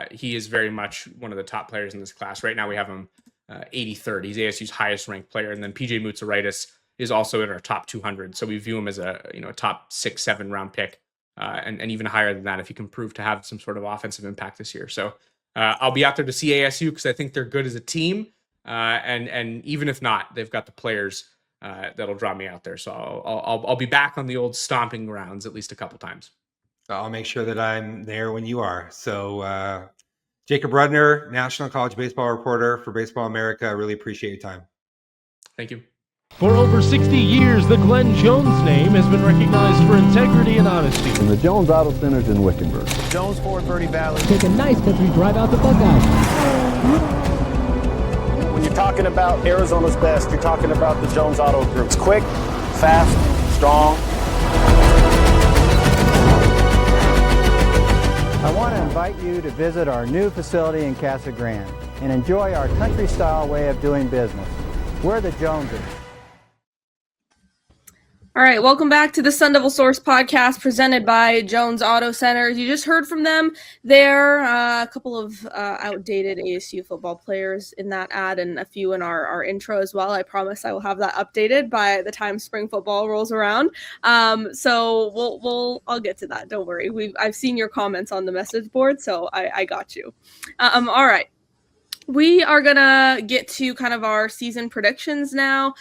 he is very much one of the top players in this class. Right now we have him 83rd. He's ASU's highest ranked player, and then PJ Moutsaritis is also in our top 200. So we view him as a top 6-7 round pick, and even higher than that if he can prove to have some sort of offensive impact this year. So I'll be out there to see ASU because I think they're good as a team. And even if not, they've got the players that'll draw me out there. So I'll be back on the old stomping grounds at least a couple times.
I'll make sure that I'm there when you are. So Jacob Rudner, National College Baseball reporter for Baseball America. I really appreciate your time.
Thank you.
For over 60 years, the Glenn Jones name has been recognized for integrity and honesty.
And the Jones Auto Center's in Wickenburg.
Jones Ford Verde Valley.
Take a nice country drive out the Buckeyes.
When you're talking about Arizona's best, you're talking about the Jones Auto Group. It's quick, fast, strong.
I want to invite you to visit our new facility in Casa Grande and enjoy our country-style way of doing business. We're the Joneses.
All right, welcome back to the Sun Devil Source podcast presented by Jones Auto Centers. You just heard from them. They're a couple of outdated ASU football players in that ad and a few in our intro as well. I promise I will have that updated by the time spring football rolls around. So I'll get to that. Don't worry. I've seen your comments on the message board, so I got you. All right. We are going to get to kind of our season predictions now,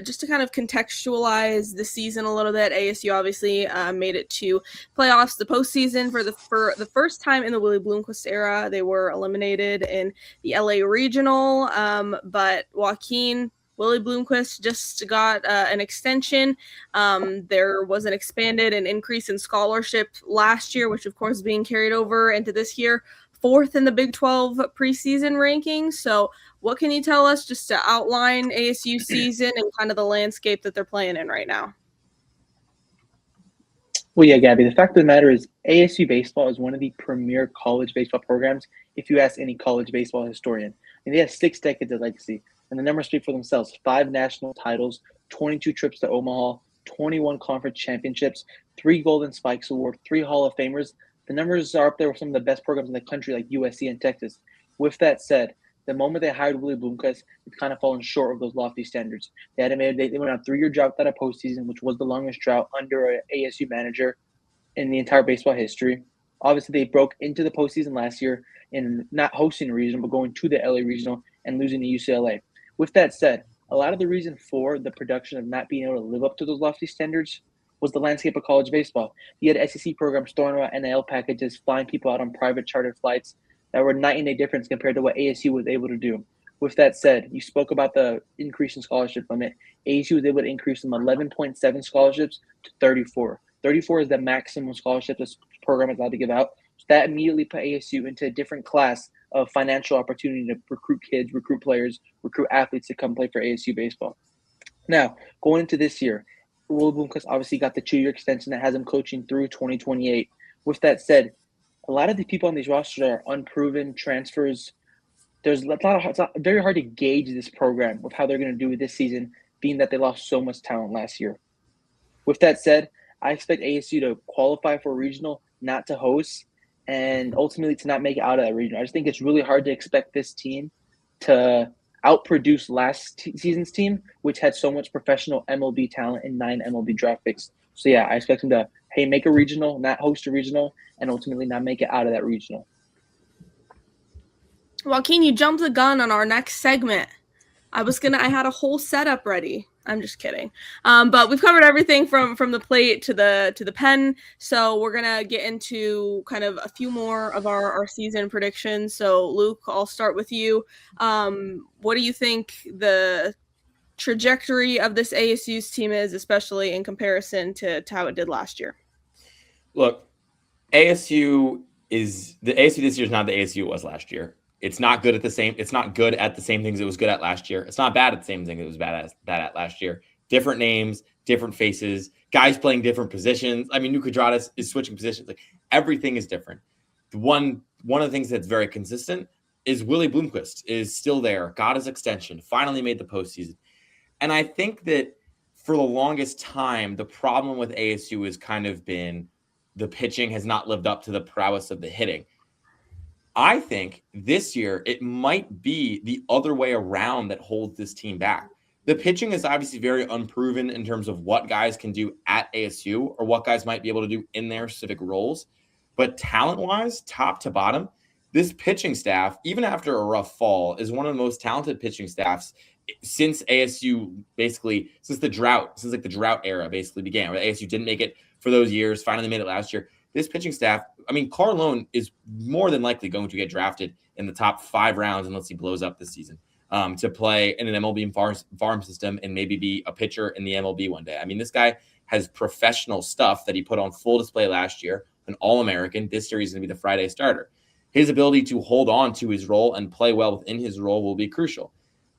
just to kind of contextualize the season a little bit. ASU obviously made it to playoffs, the postseason for the first time in the Willie Bloomquist era. They were eliminated in the LA Regional, but Willie Bloomquist just got an extension. There was an expanded and increase in scholarship last year, which of course is being carried over into this year. 4th in the Big 12 preseason rankings. So what can you tell us just to outline ASU season and kind of the landscape that they're playing in right now?
Well, yeah, Gabby, the fact of the matter is ASU baseball is one of the premier college baseball programs if you ask any college baseball historian. And they have 6 decades of legacy, and the numbers speak for themselves. 5 national titles, 22 trips to Omaha, 21 conference championships, 3 Golden Spikes Award, 3 Hall of Famers. The numbers are up there with some of the best programs in the country like USC and Texas. With that said, the moment they hired Willie Bloomquist, it's kind of fallen short of those lofty standards. They went on a 3-year drought without a postseason, which was the longest drought under an ASU manager in the entire baseball history. Obviously, they broke into the postseason last year in not hosting a regional, but going to the LA regional and losing to UCLA. With that said, a lot of the reason for the production of not being able to live up to those lofty standards was the landscape of college baseball. You had SEC programs throwing out NIL packages, flying people out on private chartered flights that were night and day difference compared to what ASU was able to do. With that said, you spoke about the increase in scholarship limit. ASU was able to increase from 11.7 scholarships to 34. 34 is the maximum scholarship this program is allowed to give out. So that immediately put ASU into a different class of financial opportunity to recruit kids, recruit players, recruit athletes to come play for ASU baseball. Now, going into this year, Will Bloomquist obviously got the 2-year extension that has him coaching through 2028. With that said, a lot of the people on these rosters are unproven transfers. It's very hard to gauge this program with how they're going to do this season, being that they lost so much talent last year. With that said, I expect ASU to qualify for a regional, not to host, and ultimately to not make it out of that regional. I just think it's really hard to expect this team to outproduce last season's team, which had so much professional MLB talent and 9 MLB draft picks. So, yeah, I expect them to, make a regional, not host a regional, and ultimately not make it out of that regional.
Joaquin, you jumped the gun on our next segment. I had a whole setup ready. I'm just kidding. But we've covered everything from the plate to the pen. So we're gonna get into kind of a few more of our season predictions. So Luke, I'll start with you. What do you think the trajectory of this ASU's team is, especially in comparison to how it did last year?
Look, ASU this year is not the ASU it was last year. It's not good at the same things it was good at last year. It's not bad at the same thing it was bad at last year. Different names, different faces, guys playing different positions. I mean, New Quadratus is switching positions. Like, everything is different. One of the things that's very consistent is Willie Bloomquist is still there, got his extension, finally made the postseason. And I think that for the longest time, the problem with ASU has kind of been the pitching has not lived up to the prowess of the hitting. I think this year it might be the other way around that holds this team back. The pitching is obviously very unproven in terms of what guys can do at ASU or what guys might be able to do in their specific roles. But talent-wise, top to bottom, this pitching staff, even after a rough fall, is one of the most talented pitching staffs since ASU, basically, since the drought era basically began, where ASU didn't make it for those years, finally made it last year. This pitching staff, I mean, Carlone is more than likely going to get drafted in the top 5 rounds unless he blows up this season to play in an MLB farm system and maybe be a pitcher in the MLB one day. I mean, this guy has professional stuff that he put on full display last year, an All-American. This year he's going to be the Friday starter. His ability to hold on to his role and play well within his role will be crucial.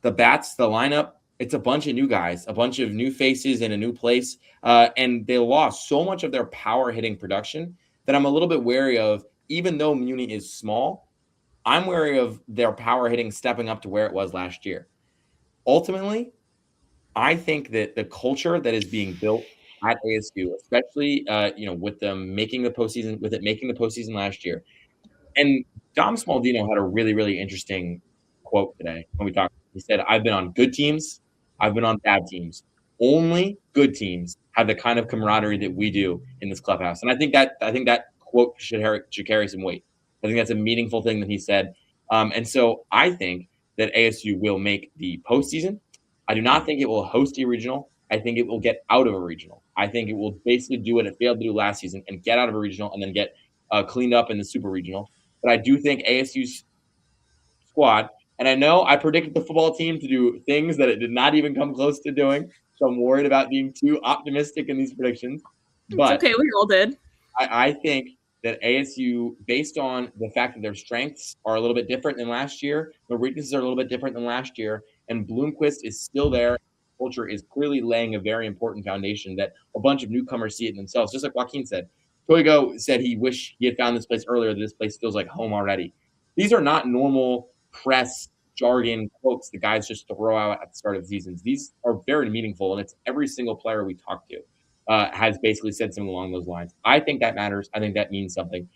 The bats, the lineup, it's a bunch of new guys, a bunch of new faces in a new place, and they lost so much of their power hitting production that I'm a little bit wary of. Even though Muni is small, I'm wary of their power hitting stepping up to where it was last year. Ultimately, I think that the culture that is being built at ASU, especially with them making the postseason last year, and Dom Smaldino had a really, really interesting quote today when we talked. He said, "I've been on good teams, I've been on bad teams. Only good teams have the kind of camaraderie that we do in this clubhouse." And I think that quote should carry some weight. I think that's a meaningful thing that he said. And so I think that ASU will make the postseason. I do not think it will host a regional. I think it will get out of a regional. I think it will basically do what it failed to do last season and get out of a regional and then get cleaned up in the super regional. But I do think ASU's squad, and I know I predicted the football team to do things that it did not even come close to doing. So I'm worried about being too optimistic in these predictions. But
it's okay, we all did.
I think that ASU, based on the fact that their strengths are a little bit different than last year, their weaknesses are a little bit different than last year, and Bloomquist is still there. Culture is clearly laying a very important foundation that a bunch of newcomers see it in themselves. Just like Joaquin said, Toigo said he wished he had found this place earlier. This place feels like home already. These are not normal press jargon quotes the guys just throw out at the start of seasons. These are very meaningful, and it's every single player we talk to has basically said something along those lines. I think that matters. I think that means something.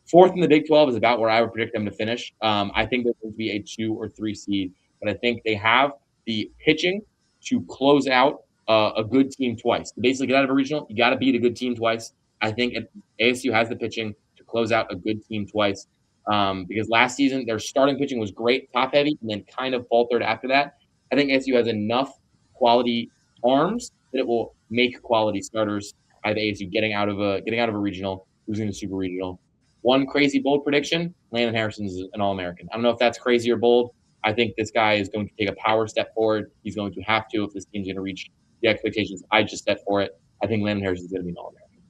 Fourth in the Big 12 is about where I would predict them to finish. I think they're going to be a 2 or 3 seed, but I think they have the pitching to close out a good team twice. To basically get out of a regional, you got to beat a good team twice. I think ASU has the pitching to close out a good team twice because last season their starting pitching was great, top heavy, and then kind of faltered after that. I think ASU has enough quality arms that it will make quality starters out of ASU getting out of a regional, losing the super regional. One crazy bold prediction: Landon Harrison is an All-American. I don't know if that's crazy or bold. I think this guy is going to take a power step forward. He's going to have to if this team's going to reach the expectations I just set for it. I think Landon Harrison is going to be an All-American.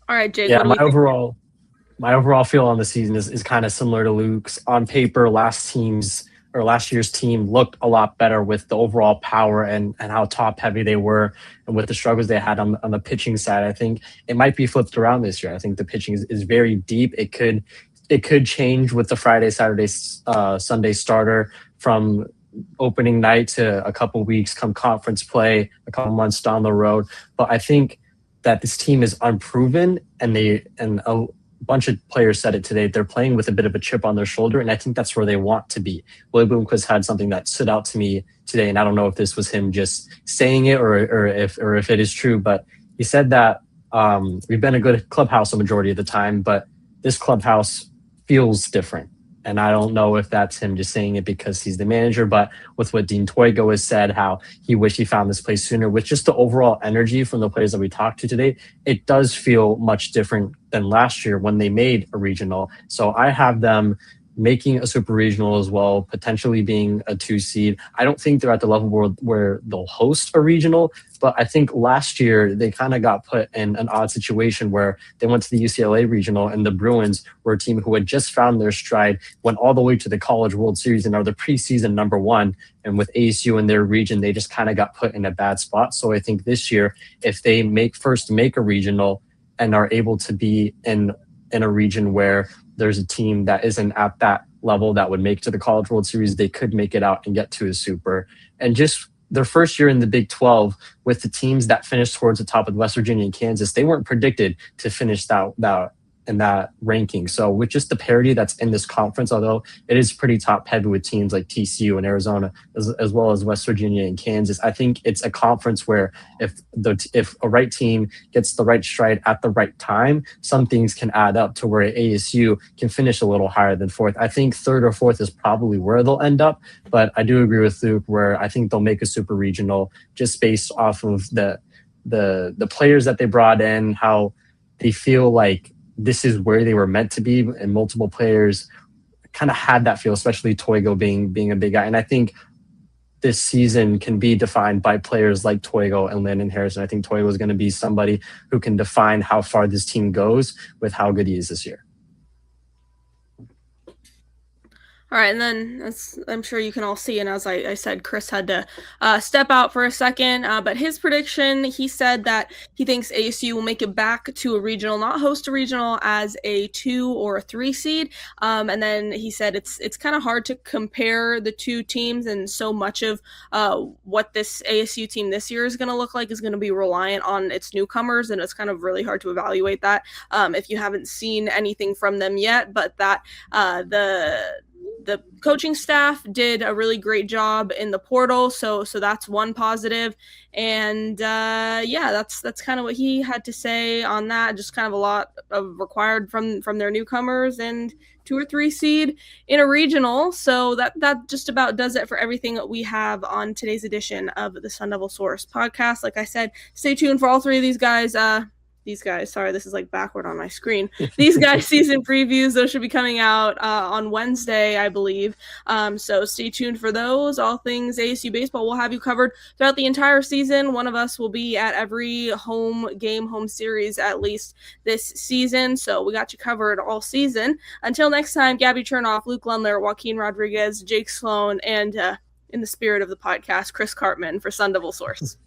All right, Jake.
Yeah, my overall feel on the season is kind of similar to Luke's. On paper, last year's team looked a lot better with the overall power and how top heavy they were, and with the struggles they had on the pitching side. I think it might be flipped around this year. I think the pitching is very deep. It could change with the Friday, Saturday, Sunday starter from opening night to a couple weeks come conference play, a couple months down the road. But I think that this team is unproven, and a bunch of players said it today. They're playing with a bit of a chip on their shoulder, and I think that's where they want to be. Willie Bloomquist had something that stood out to me today, and I don't know if this was him just saying it or if it is true, but he said that we've been a good clubhouse a majority of the time, but this clubhouse feels different. And I don't know if that's him just saying it because he's the manager, but with what Dean Toigo has said, how he wished he found this place sooner, with just the overall energy from the players that we talked to today, it does feel much different than last year when they made a regional. So I have them making a super regional as well, potentially being a 2 seed. I don't think they're at the level where they'll host a regional, but I think last year they kind of got put in an odd situation where they went to the UCLA regional, and the Bruins were a team who had just found their stride, went all the way to the College World Series and are the preseason number 1. And with ASU in their region, they just kind of got put in a bad spot. So I think this year, if they make a regional and are able to be in a region where there's a team that isn't at that level that would make it to the College World Series, they could make it out and get to a super. And just their first year in the Big 12 with the teams that finished towards the top of West Virginia and Kansas, they weren't predicted to finish that in that ranking. So with just the parity that's in this conference, although it is pretty top heavy with teams like TCU and Arizona, as well as West Virginia and Kansas, I think it's a conference where if a right team gets the right stride at the right time, some things can add up to where ASU can finish a little higher than 4th. I think 3rd or 4th is probably where they'll end up, but I do agree with Luke where I think they'll make a super regional just based off of the players that they brought in, how they feel like this is where they were meant to be, and multiple players kind of had that feel, especially Toigo being a big guy. And I think this season can be defined by players like Toigo and Landon Harrison. I think Toigo is going to be somebody who can define how far this team goes with how good he is this year.
All right, and then as I'm sure you can all see, and as I said, Chris had to step out for a second, but his prediction, he said that he thinks ASU will make it back to a regional, not host a regional, as a 2 or a 3 seed. And then he said it's kind of hard to compare the two teams, and so much of what this ASU team this year is going to look like is going to be reliant on its newcomers, and it's kind of really hard to evaluate that if you haven't seen anything from them yet, but that the coaching staff did a really great job in the portal, so that's one positive. And that's kind of what he had to say on that. Just kind of a lot of required from their newcomers, and 2 or 3 seed in a regional. So that just about does it for everything that we have on today's edition of the Sun Devil Source podcast. Like I said, stay tuned for all 3 of these guys these guys, sorry, this is like backward on my screen. These guys' season previews, those should be coming out on Wednesday, I believe. So stay tuned for those. All things ASU baseball, we'll have you covered throughout the entire season. One of us will be at every home game, home series at least this season. So we got you covered all season. Until next time, Gabby Chernoff, Luke Lundler, Joaquin Rodriguez, Jake Sloan, and in the spirit of the podcast, Chris Cartman for Sun Devil Source.